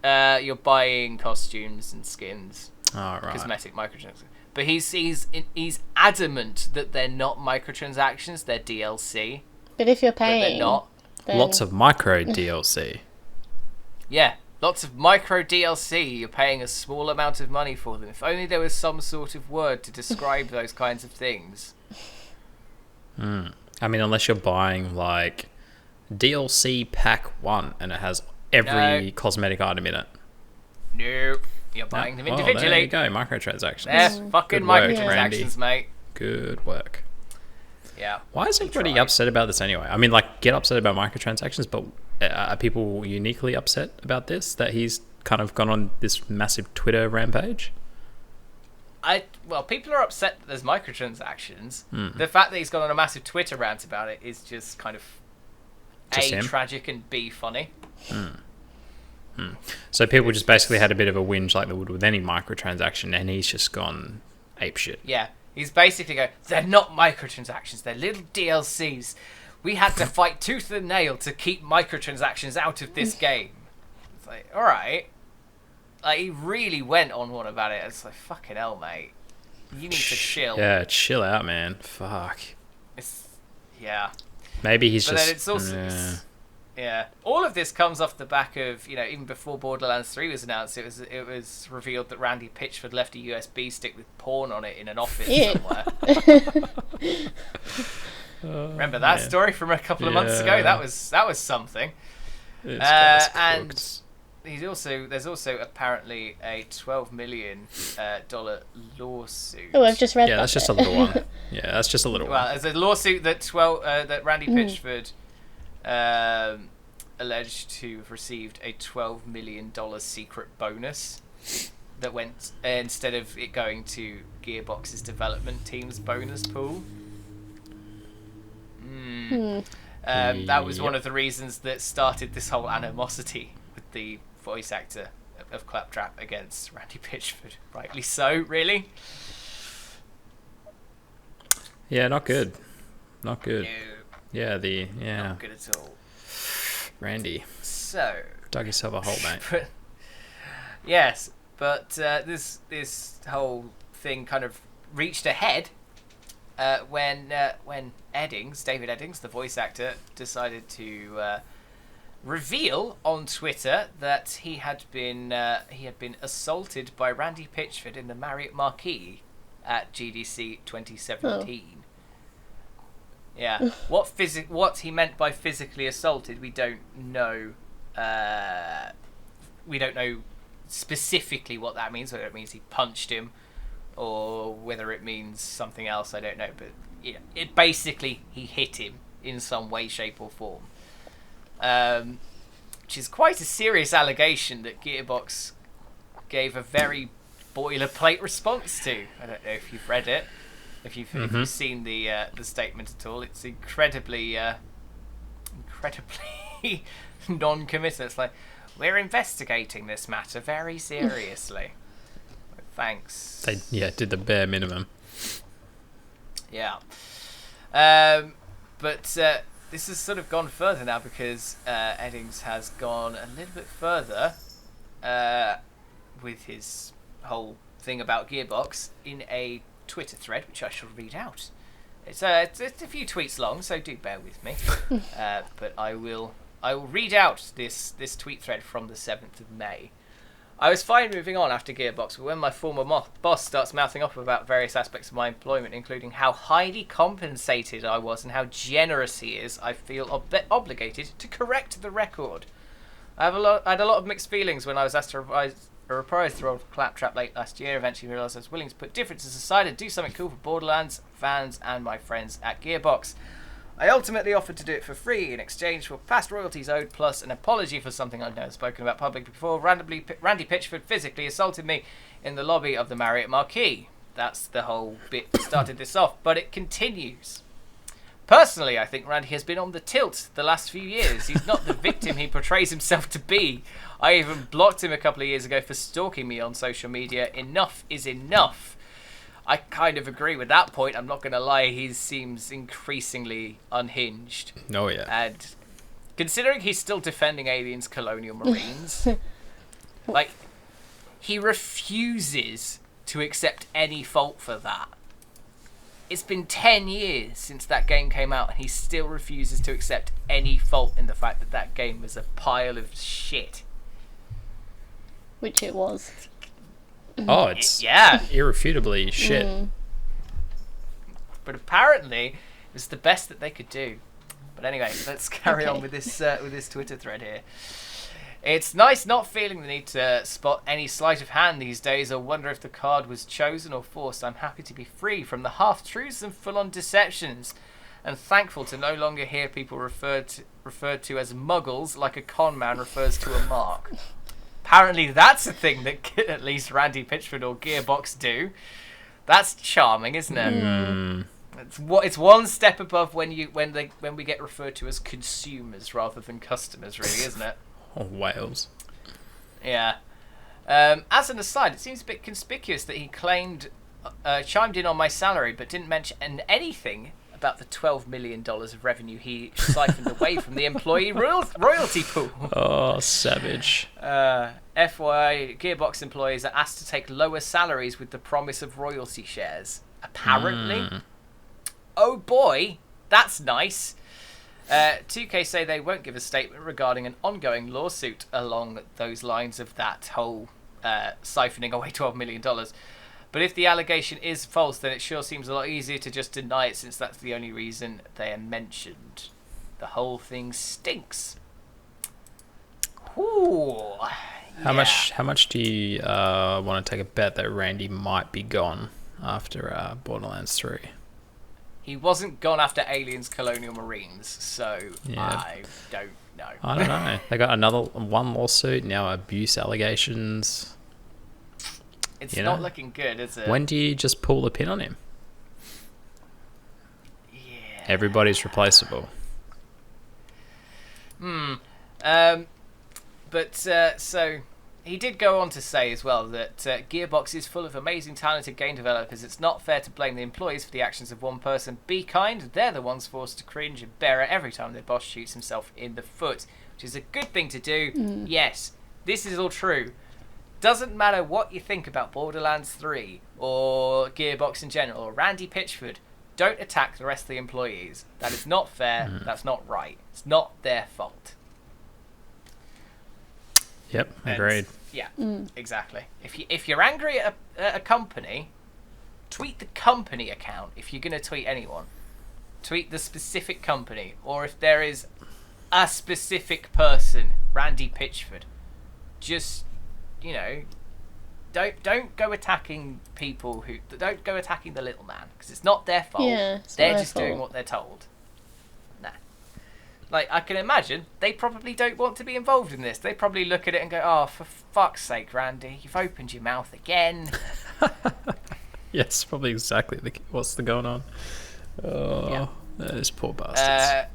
You're buying costumes and skins. Oh, right. Cosmetic microtransactions. But he's adamant that they're not microtransactions, they're DLC. But if you're But paying, they're not. then Lots of micro DLC. Yeah, lots of micro DLC. You're paying a small amount of money for them. If only there was some sort of word to describe those kinds of things. I mean, unless you're buying like DLC pack 1 and it has every No. cosmetic item in it. Nope. You're buying them Oh, individually. there you go, microtransactions. They're fucking Good work, microtransactions, Randy. mate. Good work. Yeah. Why is everybody tried. upset about this anyway? I mean, like, get upset about microtransactions, but are people uniquely upset about this? That he's kind of gone on this massive Twitter rampage? Well, people are upset that there's microtransactions. Hmm. The fact that he's gone on a massive Twitter rant about it is just kind of Just A, him? tragic, and B, funny. So people just basically had a bit of a whinge like they would with any microtransaction, and he's just gone apeshit. Yeah. He's basically going, they're not microtransactions, they're little DLCs. We had to fight tooth and nail to keep microtransactions out of this game. It's like, alright. Like, he really went on one about it. It's like, fucking hell, mate. You need to chill. Yeah, chill out, man. Fuck. Yeah. Maybe he's But just... then it's also... Yeah. All of this comes off the back of, even before Borderlands 3 was announced, it was revealed that Randy Pitchford left a USB stick with porn on it in an office Ew. somewhere. Remember that man. story from a couple of months ago? Yeah. That was something. It's kinda And cooked. there's also apparently a $12 million lawsuit. Oh, I've just read that. Yeah, that's just a little one. Yeah, that's just a little Well, one. there's a lawsuit that Randy Pitchford alleged to have received a $12 million secret bonus that went instead of it going to Gearbox's development team's bonus pool. That was one of the reasons that started this whole animosity with the voice actor of Claptrap against Randy Pitchford. Rightly so, really. Yeah, not good. Not good. No, Yeah, not good at all. Randy. So, Dug yourself a hole, mate. but, yes, but this whole thing kind of reached a head when David Eddings, the voice actor, decided to reveal on Twitter that he had been assaulted by Randy Pitchford in the Marriott Marquis at GDC 2017. Oh. Yeah, what he meant by physically assaulted, we don't know. We don't know specifically what that means. Whether it means he punched him, or whether it means something else, I don't know. But yeah, it basically he hit him in some way, shape, or form. Which is quite a serious allegation that Gearbox gave a very boilerplate response to. I don't know if you've read it, if you've seen the statement at all. It's incredibly non-committal. It's like, we're investigating this matter very seriously. Thanks. They did the bare minimum. Yeah. But this has sort of gone further now because Eddings has gone a little bit further with his whole thing about Gearbox in a Twitter thread, which I shall read out. It's a few tweets long, so do bear with me. But I will read out this tweet thread from the 7th of May. I was fine moving on after Gearbox, but when my former boss starts mouthing off about various aspects of my employment, including how highly compensated I was and how generous he is, I feel obligated to correct the record. I had a lot of mixed feelings when I was asked to reprise the role of Claptrap late last year. Eventually realised I was willing to put differences aside and do something cool for Borderlands fans and my friends at Gearbox. I ultimately offered to do it for free in exchange for past royalties owed plus an apology for something I'd never spoken about publicly before. Randy Pitchford physically assaulted me in the lobby of the Marriott Marquis. That's the whole bit that started this off, but it continues. Personally, I think Randy has been on the tilt the last few years. He's not the victim he portrays himself to be. I even blocked him a couple of years ago for stalking me on social media. Enough is enough. I kind of agree with that point. I'm not going to lie, he seems increasingly unhinged. Oh, yeah. And considering he's still defending aliens, colonial marines, like, he refuses to accept any fault for that. It's been 10 years since that game came out, and he still refuses to accept any fault in the fact that that game was a pile of shit. Which it was. Oh, it's irrefutably shit. But apparently, it was the best that they could do. But anyway, let's carry on with this Twitter thread here. It's nice not feeling the need to spot any sleight of hand these days or wonder if the card was chosen or forced. I'm happy to be free from the half-truths and full-on deceptions, and thankful to no longer hear people referred to as muggles like a con man refers to a mark. Apparently that's a thing that at least Randy Pitchford or Gearbox do. That's charming, isn't it? Mm. It's one step above when we get referred to as consumers rather than customers, really, isn't it? Oh, Wales. Yeah. As an aside, it seems a bit conspicuous that he chimed in on my salary but didn't mention anything about the $12 million of revenue he siphoned away from the employee royalty pool. Oh, savage. FYI, Gearbox employees are asked to take lower salaries with the promise of royalty shares. Apparently. Oh boy, that's nice. 2K say they won't give a statement regarding an ongoing lawsuit along those lines of that whole siphoning away $12 million. But if the allegation is false, then it sure seems a lot easier to just deny it, since that's the only reason they are mentioned. The whole thing stinks. Ooh, How much do you want to take a bet that Randy might be gone after Borderlands 3? He wasn't gone after Aliens Colonial Marines, so Yeah. I don't know. I don't know. They got one lawsuit, now abuse allegations. It's not looking good, is it? When do you just pull the pin on him? Yeah. Everybody's replaceable. So he did go on to say as well that Gearbox is full of amazing, talented game developers. It's not fair to blame the employees for the actions of one person. Be kind. They're the ones forced to cringe and bear it every time their boss shoots himself in the foot, which is a good thing to do. Yes, this is all true. Doesn't matter what you think about Borderlands 3 or Gearbox in general or Randy Pitchford. Don't attack the rest of the employees. That is not fair. That's not right. It's not their fault. Yep, agreed. Yeah, exactly. If you're angry at a company, tweet the company account. If you're going to tweet anyone, tweet the specific company. Or if there is a specific person, Randy Pitchford, just, don't go attacking people don't go attacking the little man, because it's not their fault. Yeah, they're just doing what they're told. Like, I can imagine they probably don't want to be involved in this. They probably look at it and go, "Oh, for fuck's sake, Randy, you've opened your mouth again." Yes, probably exactly what's going on. Oh, yeah. Those poor bastards.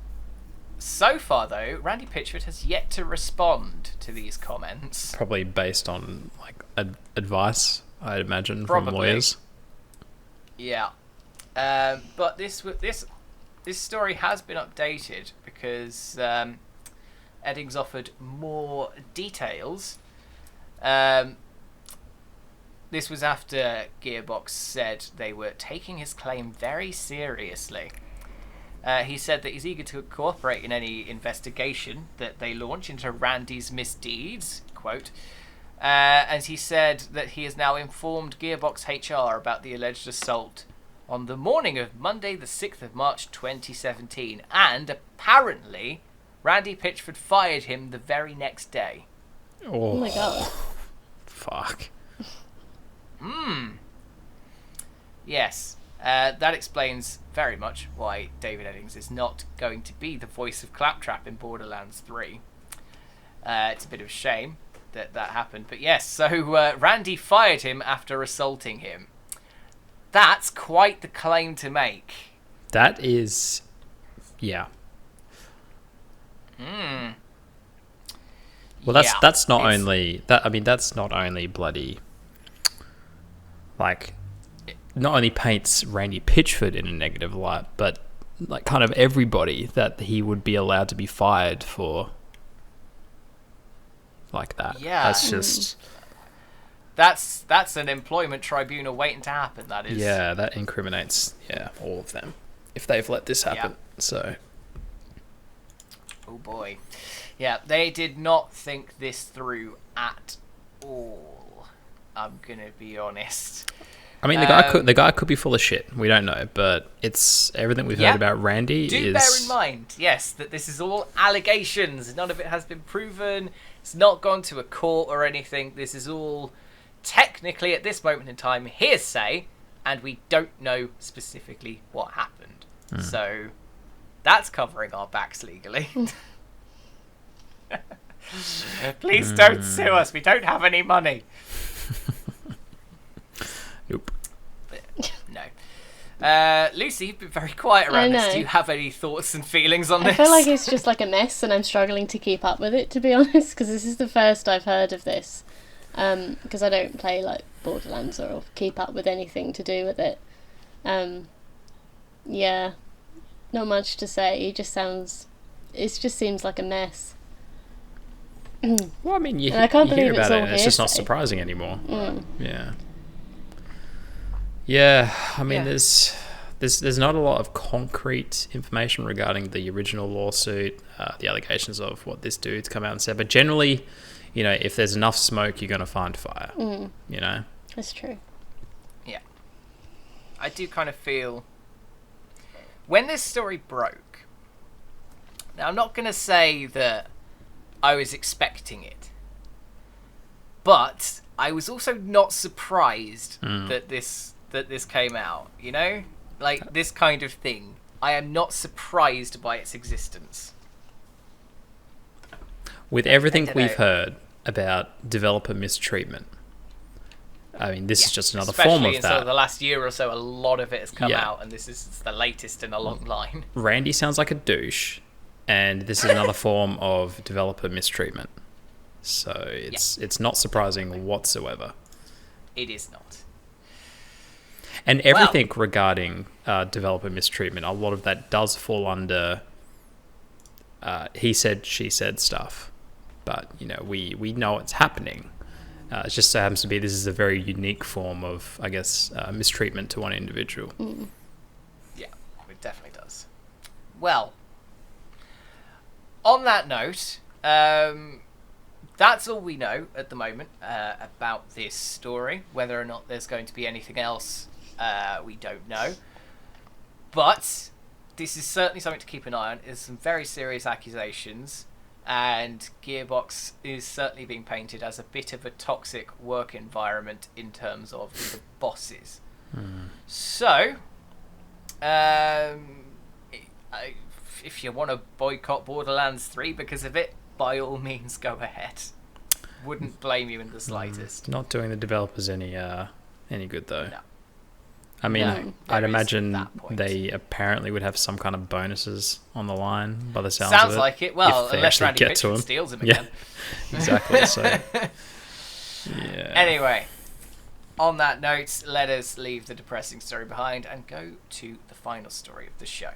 So far, though, Randy Pitchford has yet to respond to these comments. Probably based on advice, I'd imagine, from lawyers. Yeah, but this story has been updated because Eddings offered more details. This was after Gearbox said they were taking his claim very seriously. He said that he's eager to cooperate in any investigation that they launch into Randy's misdeeds, quote. And he said that he has now informed Gearbox HR about the alleged assault on the morning of Monday the 6th of March 2017, and apparently Randy Pitchford fired him the very next day. Oh my god. Fuck. Yes, that explains very much why David Eddings is not going to be the voice of Claptrap in Borderlands 3. It's a bit of a shame that happened, but yes, so Randy fired him after assaulting him. That's quite the claim to make. That is, yeah. Well, that's not only that. I mean, that's not only bloody. Like, not only paints Randy Pitchford in a negative light, but like kind of everybody that he would be allowed to be fired for. Like that. Yeah. That's just. That's an employment tribunal waiting to happen, that is. Yeah, that incriminates, all of them, if they've let this happen, so... Oh boy. Yeah, they did not think this through at all, I'm gonna be honest. I mean, the guy could be full of shit, we don't know, but it's everything we've heard about Randy Do bear in mind, yes, that this is all allegations, none of it has been proven, it's not gone to a court or anything, this is all... technically at this moment in time hearsay, and we don't know specifically what happened. So that's covering our backs legally. Please don't sue us, we don't have any money. Nope. No. Lucy, you've been very quiet around this. Do you have any thoughts and feelings on this? I feel like it's just like a mess and I'm struggling to keep up with it, to be honest, because this is the first I've heard of this. Because I don't play like Borderlands or keep up with anything to do with it. Yeah, not much to say. It just seems like a mess. Well, I mean, you I can't hear believe about it's it all and it's just not hearsay. surprising anymore. Yeah, I mean, there's not a lot of concrete information regarding the original lawsuit, the allegations of what this dude's come out and said, but generally, if there's enough smoke, you're going to find fire, That's true. Yeah. I do kind of feel... when this story broke... Now, I'm not going to say that I was expecting it. But I was also not surprised that this came out. You know, like this kind of thing. I am not surprised by its existence. With everything we've heard about developer mistreatment, I mean, this is just another form of Especially in that. sort of the last year or so, a lot of it has come out, and this is the latest in a long line. Randy sounds like a douche, and this is another form of developer mistreatment. So it's not surprising whatsoever. It is not. And everything regarding developer mistreatment, a lot of that does fall under he said, she said stuff. But, you know, we know it's happening. It just so happens to be this is a very unique form of, I guess, mistreatment to one individual. Yeah, it definitely does. Well, on that note, that's all we know at the moment about this story. Whether or not there's going to be anything else, we don't know. But this is certainly something to keep an eye on. There's some very serious accusations, and Gearbox is certainly being painted as a bit of a toxic work environment in terms of the bosses. So, if you want to boycott Borderlands 3 because of it, by all means go ahead. Wouldn't blame you in the slightest. Not doing the developers any good, though. No. I mean, No, I'd there is imagine that point. they apparently would have some kind of bonuses on the line by the sounds Sounds of it. like it. Well, if they unless actually Randy get to Pitchford them. steals him Yeah, again. exactly. So, yeah. Anyway, on that note, let us leave the depressing story behind and go to the final story of the show.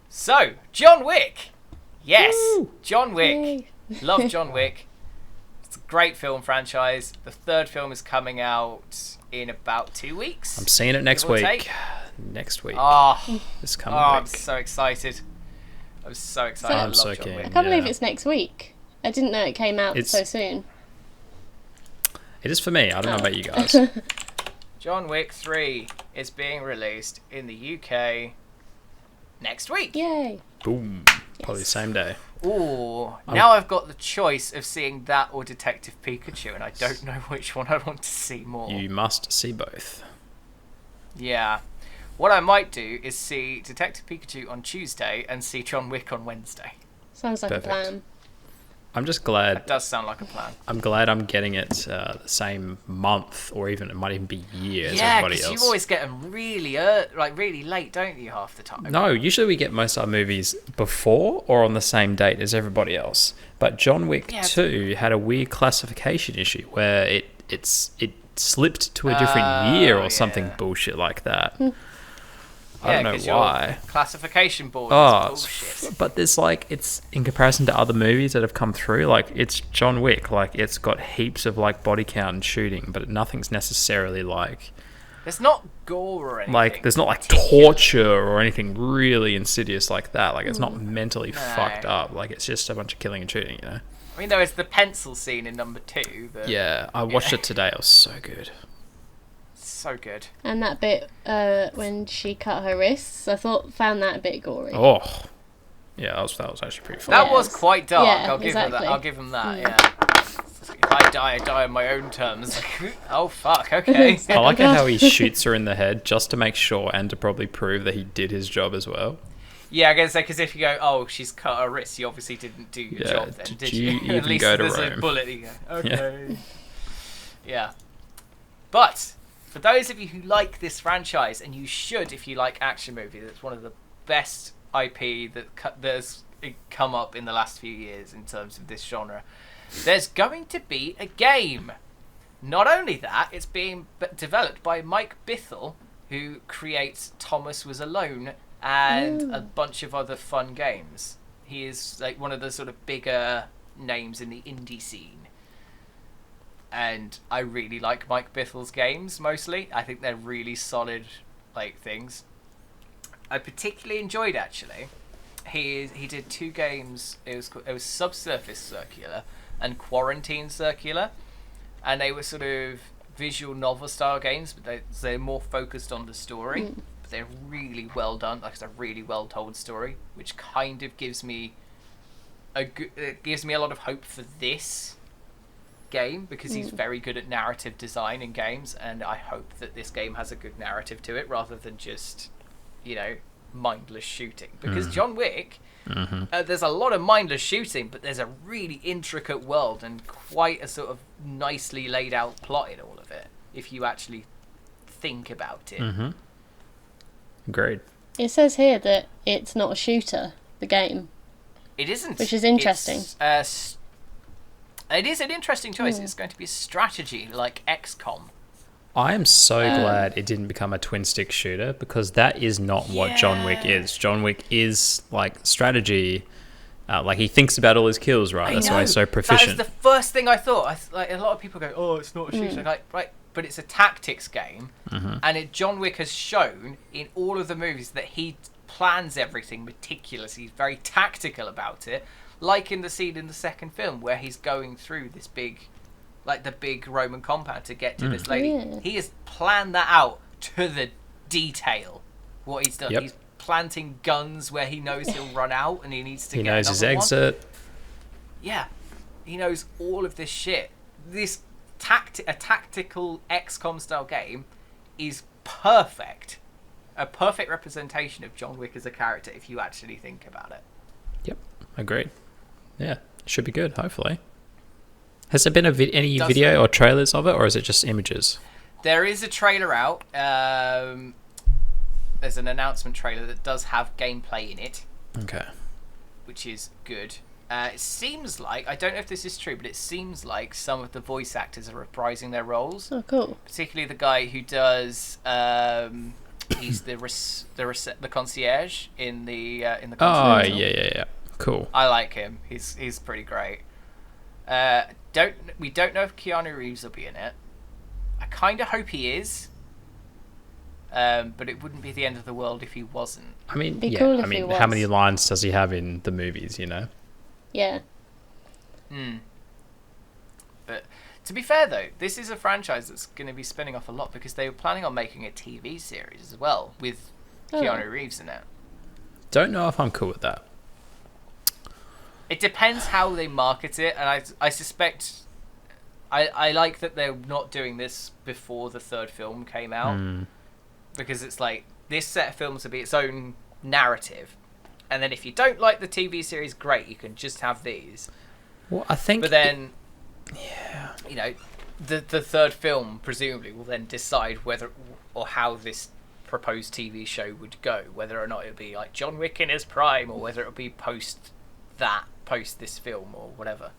So, John Wick! Yes! Woo! John Wick. Yay. Love John Wick. It's a great film franchise. The third film is coming out in about 2 weeks. I'm seeing it next give or week. take. Next week. Oh, This coming I'm week. so excited. I'm so excited. So- I I'm love so John keen. Wick. I can't believe Yeah. it's next week. I didn't know it came out so soon. It is for me. I don't know about you guys. John Wick 3 is being released in the UK next week. Yay. Boom. Probably the same day. Ooh, now I've got the choice of seeing that or Detective Pikachu, and I don't know which one I want to see more. You must see both. Yeah. What I might do is see Detective Pikachu on Tuesday and see John Wick on Wednesday. Sounds like Perfect. a plan. I'm just That glad. does sound like a plan. I'm glad I'm getting it the same month, or even it might even be year as Yeah, everybody because else. you always get them really, really late, don't you, half the time? No, usually we get most of our movies before or on the same date as everybody else. But John Wick Yeah. 2 had a weird classification issue where it slipped to a different year or something yeah. bullshit like that. I Yeah, don't 'cause know your why. Classification board Oh, is bullshit. but there's like, it's in comparison to other movies that have come through, like it's John Wick, like it's got heaps of like body count and shooting, but nothing's necessarily like There's not gore or anything. like there's not like particular. torture or anything really insidious like that. Like it's not mentally fucked up. Like it's just a bunch of killing and shooting, you know. I mean, there is the pencil scene in number 2. But Yeah, I watched it today. It was so good. so good. And that bit when she cut her wrists, found that a bit gory. Oh, yeah, that was actually pretty fun. That Yes. was quite dark. Yeah, I'll give him that. exactly. I'll give him that. Yeah. If I die on my own terms. Oh fuck. Okay. I like Oh, it how God. he shoots her in the head just to make sure and to probably prove that he did his job as well. Yeah, I guess because if you go, oh, she's cut her wrist, you obviously didn't do your Yeah, job then, did did you you? even At least go to there's a Rome? bullet. You go, okay. Yeah. But for those of you who like this franchise, and you should if you like action movies, it's one of the best IP that's come up in the last few years in terms of this genre. There's going to be a game. Not only that, it's being developed by Mike Bithell, who creates Thomas Was Alone and a bunch of other fun games. He is like one of the sort of bigger names in the indie scene. And I really like Mike Bithell's games mostly. I think they're really solid like things. I particularly enjoyed actually. He did 2 games. It was Subsurface Circular and Quarantine Circular, and they were sort of visual novel style games, but they're more focused on the story. But they're really well done. Like it's a really well told story, which kind of gives me a lot of hope for this game because he's very good at narrative design in games, and I hope that this game has a good narrative to it rather than just, mindless shooting. Because John Wick, there's a lot of mindless shooting, but there's a really intricate world and quite a sort of nicely laid out plot in all of it, if you actually think about it. Agreed. It says here that it's not a shooter, the game. It isn't. Which is interesting. It is an interesting choice. It's going to be a strategy like XCOM. I am so glad it didn't become a twin stick shooter, because that is not what John Wick is. John Wick is like strategy. Like he thinks about all his kills, right? That's why he's so proficient. That is the first thing I thought. Like a lot of people go, "Oh, it's not a shooter." Like, right, but it's a tactics game, and John Wick has shown in all of the movies that he plans everything meticulously. He's very tactical about it. Like in the scene in the second film where he's going through this big, like the big Roman compound to get to this lady. Yeah. He has planned that out to the detail. What he's done. Yep. He's planting guns where he knows he'll run out and he needs to. He get knows his another one. exit. Yeah, he knows all of this shit. This a tactical XCOM style game is perfect. A perfect representation of John Wick as a character if you actually think about it. Yep, agreed. Yeah, should be good, hopefully. Has there been any video or trailers of it, or is it just images? There is a trailer out. There's an announcement trailer that does have gameplay in it. Okay. Which is good. It seems like, I don't know if this is true, but it seems like some of the voice actors are reprising their roles. Oh, cool. Particularly the guy who does, he's the concierge in the concierge. Oh, yeah. Cool. I like him. He's pretty great. We don't know if Keanu Reeves will be in it. I kind of hope he is. But it wouldn't be the end of the world if he wasn't. I mean, Be cool if he was. how many lines does he have in the movies, Yeah. But to be fair, though, this is a franchise that's going to be spinning off a lot because they were planning on making a TV series as well with Keanu Reeves in it. Don't know if I'm cool with that. It depends how they market it, and I suspect... I like that they're not doing this before the third film came out. Because it's like, this set of films will be its own narrative. And then if you don't like the TV series, great, you can just have these. Well, I think... But then, the third film presumably will then decide whether or how this proposed TV show would go. Whether or not it would be like John Wick in his prime, or whether it would be post this film, or whatever.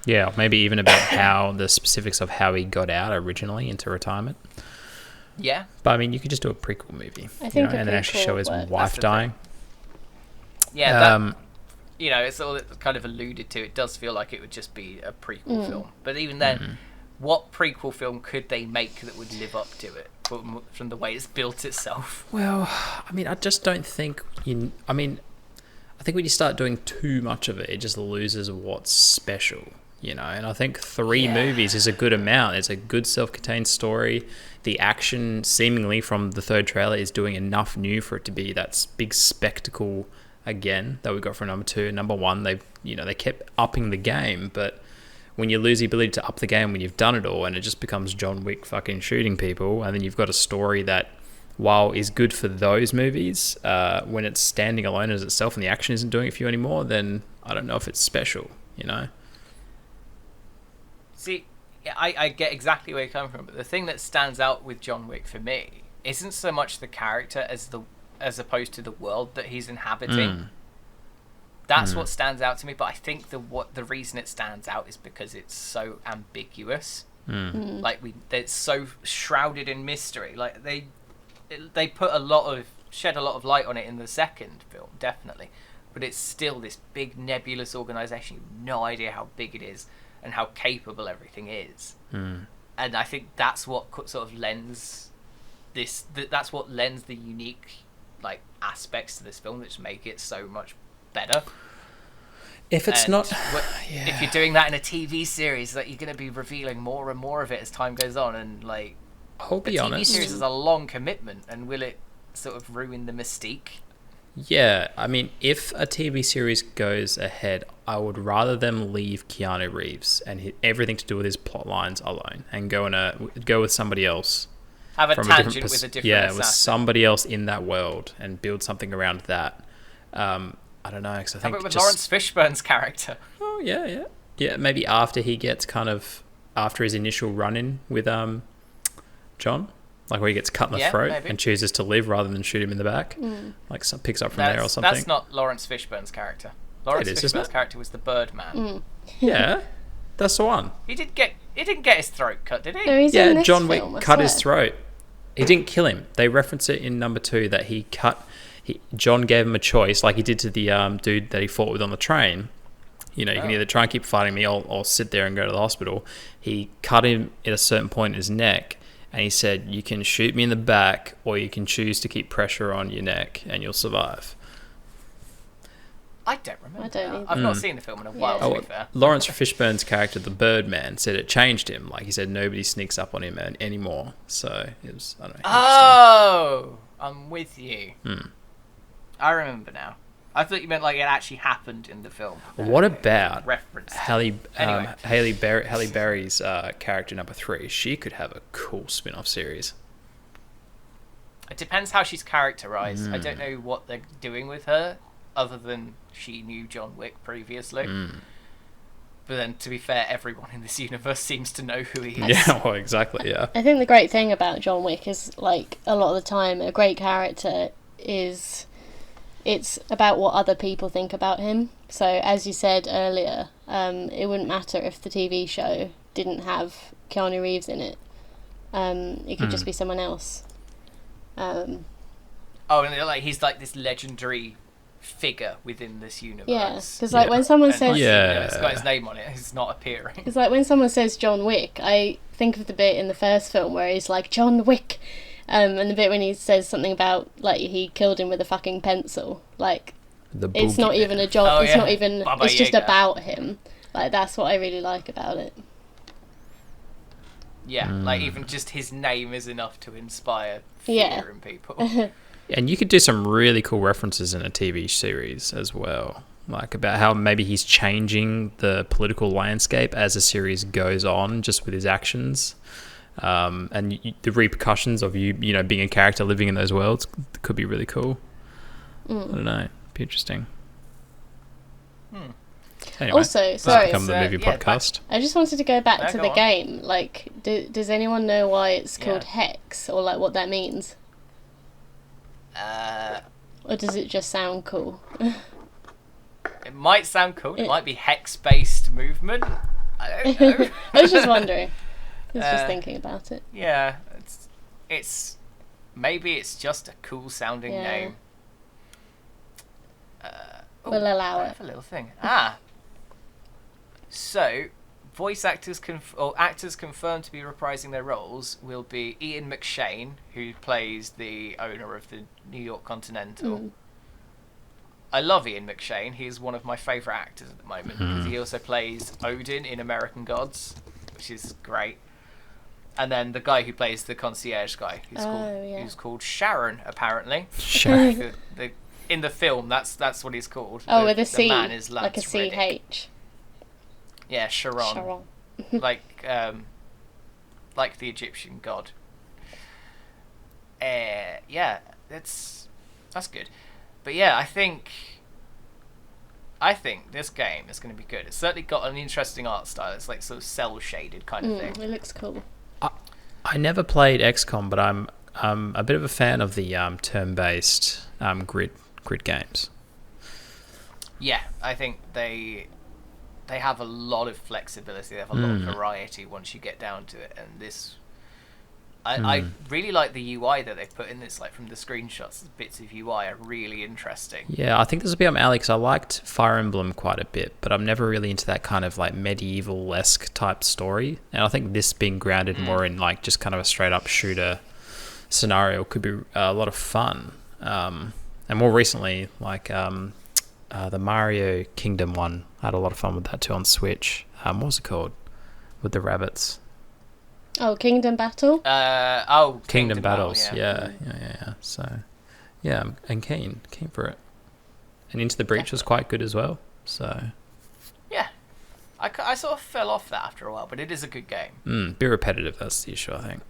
Yeah, maybe even about how the specifics of how he got out originally into retirement. Yeah. But I mean, you could just do a prequel movie. I think and then actually show his work. wife dying. Yeah, it's all kind of alluded to. It does feel like it would just be a prequel film. But even then, what prequel film could they make that would live up to it from the way it's built itself? Well, I mean, I just don't think... I think when you start doing too much of it, it just loses what's special, And I think 3 movies is a good amount. It's a good self-contained story. The action, seemingly from the third trailer, is doing enough new for it to be that big spectacle again that we got from number 2. Number 1, they kept upping the game, but when you lose the ability to up the game when you've done it all, and it just becomes John Wick fucking shooting people, and then you've got a story that, while is good for those movies, when it's standing alone as itself and the action isn't doing it for you anymore, then I don't know if it's special, See, I get exactly where you're coming from, but the thing that stands out with John Wick for me isn't so much the character as opposed to the world that he's inhabiting. That's what stands out to me, but I think the reason it stands out is because it's so ambiguous. Like it's so shrouded in mystery. Like they shed a lot of light on it in the second film, definitely, but it's still this big nebulous organization. You have no idea how big it is and how capable everything is. And I think that's what sort of lends that's what lends the unique aspects to this film, which make it so much better. If it's if you're doing that in a TV series, that you're going to be revealing more and more of it as time goes on, and I'll be honest, TV series is a long commitment, and will it sort of ruin the mystique? Yeah, I mean, if a TV series goes ahead, I would rather them leave Keanu Reeves and everything to do with his plot lines alone, and go with somebody else. Have a from tangent with a different assassin. with somebody else in that world and build something around that. I don't know, because I think with Lawrence Fishburne's character. Oh yeah. Maybe after he gets after his initial run-in with John, like where he gets cut in the throat and chooses to live rather than shoot him in the back, like picks up from there or something. That's not Lawrence Fishburne's character. Lawrence Fishburne's character was the Birdman. Yeah, that's the one. He didn't get his throat cut, did he? No, he's in this John Wick film, cut his throat. He didn't kill him. They reference it in number 2 that John gave him a choice, like he did to the dude that he fought with on the train. You can either try and keep fighting me or sit there and go to the hospital. He cut him at a certain point in his neck, and he said, you can shoot me in the back, or you can choose to keep pressure on your neck, and you'll survive. I don't remember. I don't either. I've not seen the film in a while, to be fair. Lawrence Fishburne's character, the Birdman, said it changed him. Like, he said nobody sneaks up on him anymore. So, it was, I don't know. Oh! I'm with you. I remember now. I thought you meant like it actually happened in the film. What about reference? Halle Berry's character number 3? She could have a cool spin-off series. It depends how she's characterized. I don't know what they're doing with her, other than she knew John Wick previously. But then, to be fair, everyone in this universe seems to know who he is. Yeah, well, exactly, yeah. I think the great thing about John Wick is, like, a lot of the time, a great character is... It's about what other people think about him. So, as you said earlier, it wouldn't matter if the TV show didn't have Keanu Reeves in it. It could just be someone else. And like he's like this legendary figure within this universe. Yeah, because like when someone says... it's got his name on it, it's not appearing. Because like when someone says John Wick, I think of the bit in the first film where he's like, John Wick... and the bit when he says something about like he killed him with a fucking pencil, like it's not even a job. It's not even. Baba it's just Yaga. about him. Like that's what I really like about it. Yeah, like even just his name is enough to inspire fear in people. And you could do some really cool references in a TV series as well, like about how maybe he's changing the political landscape as the series goes on, just with his actions. And the repercussions of you being a character living in those worlds could be really cool. I don't know, be interesting. Anyway, also, sorry, become the movie podcast. I just wanted to go back to the on. game. Like, does anyone know why it's called Hex, or like what that means? Or does it just sound cool? It might sound cool. It might be hex-based movement. I don't know. I was just wondering. I was just thinking about it. Yeah, it's maybe it's just a cool sounding name. We'll allow it. A little thing. So, voice actors actors confirmed to be reprising their roles will be Ian McShane, who plays the owner of the New York Continental. I love Ian McShane. He's one of my favourite actors at the moment because he also plays Odin in American Gods, which is great. And then the guy who plays the concierge guy, who's called Sharon, apparently. Sharon. In the film, that's what he's called. Oh, with a C, the man is like a Riddick. CH. Yeah, Sharon. like the Egyptian god. Yeah, that's good. But yeah, I think this game is going to be good. It's certainly got an interesting art style. It's like sort of cell shaded kind of thing. It looks cool. I never played XCOM, but I'm a bit of a fan of the turn-based grid games. Yeah, I think they have a lot of flexibility. They have a lot of variety once you get down to it. And this, I really like the UI that they've put in this. Like from the screenshots, the bits of UI are really interesting. Yeah, I think this will be up my alley because I liked Fire Emblem quite a bit, but I'm never really into that kind of like medieval-esque type story. And I think this being grounded more in like just kind of a straight-up shooter scenario could be a lot of fun. And more recently, like the Mario Kingdom one, I had a lot of fun with that too on Switch. What was it called? With the rabbits. Oh, Kingdom Battle? Kingdom Battles. Yeah. So, yeah, I'm keen for it. And Into the Breach was quite good as well. So Yeah. I sort of fell off that after a while, but it is a good game. bit repetitive, that's the issue, I think.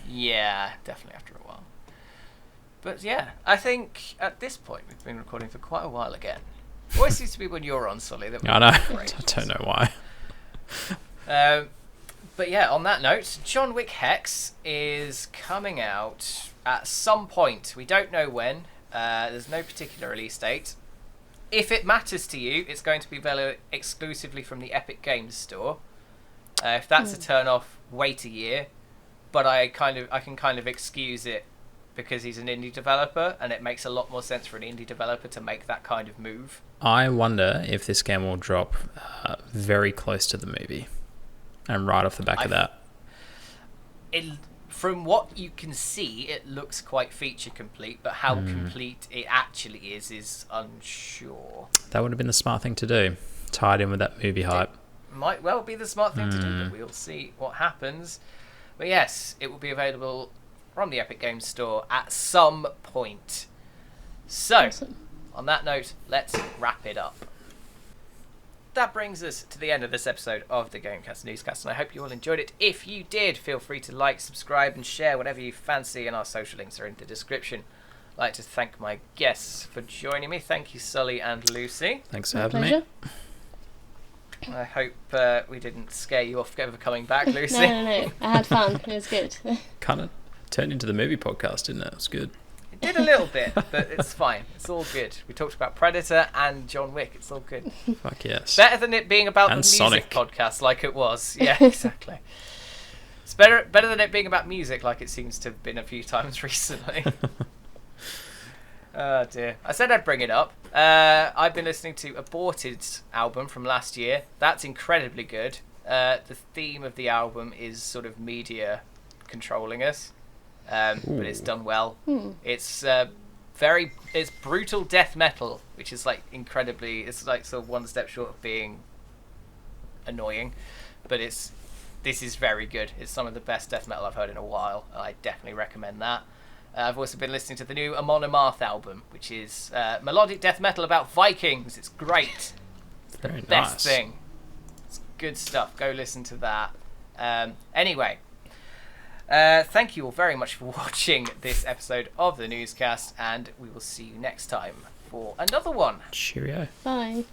Yeah, definitely after a while. But yeah, I think at this point we've been recording for quite a while again. Always seems to be when you're on, Sully. That I know. we're great. I don't know why. But yeah, on that note, John Wick Hex is coming out at some point. We don't know when. There's no particular release date. If it matters to you, it's going to be available exclusively from the Epic Games Store. If that's a turn off, wait a year. But I can kind of excuse it because he's an indie developer, and it makes a lot more sense for an indie developer to make that kind of move. I wonder if this game will drop very close to the movie. And right off the back of that. From what you can see, it looks quite feature complete, but how complete it actually is unsure. That would have been the smart thing to do. Tied in with that movie hype. It might well be the smart thing to do, but we'll see what happens. But yes, it will be available from the Epic Games Store at some point. So, on that note, let's wrap it up. That brings us to the end of this episode of the GameCast NewsCast, and I hope you all enjoyed it. If you did, feel free to like, subscribe, and share whatever you fancy, and our social links are in the description. I'd like to thank my guests for joining me. Thank you, Sully and Lucy. Thanks for having me. I hope we didn't scare you off ever coming back, Lucy. No. I had fun. It was good. Kind of turned into the movie podcast, didn't it? It was good. It did a little bit, but it's fine. It's all good. We talked about Predator and John Wick. It's all good. Fuck yes. Better than it being about And the music Sonic. podcast like it was. Yeah, exactly. It's better than it being about music like it seems to have been a few times recently. Oh dear. I said I'd bring it up. I've been listening to Aborted's album from last year. That's incredibly good. The theme of the album is sort of media controlling us. But it's done well. It's it's brutal death metal, which is like incredibly, it's like sort of one step short of being annoying, but this is very good. It's some of the best death metal I've heard in a while. I definitely recommend that. I've also been listening to the new Amon Amarth album, which is melodic death metal about Vikings. It's great. It's the Very best nice. thing. It's good stuff. Go listen to that. Anyway, thank you all very much for watching this episode of the Newscast, and we will see you next time for another one. Cheerio. Bye.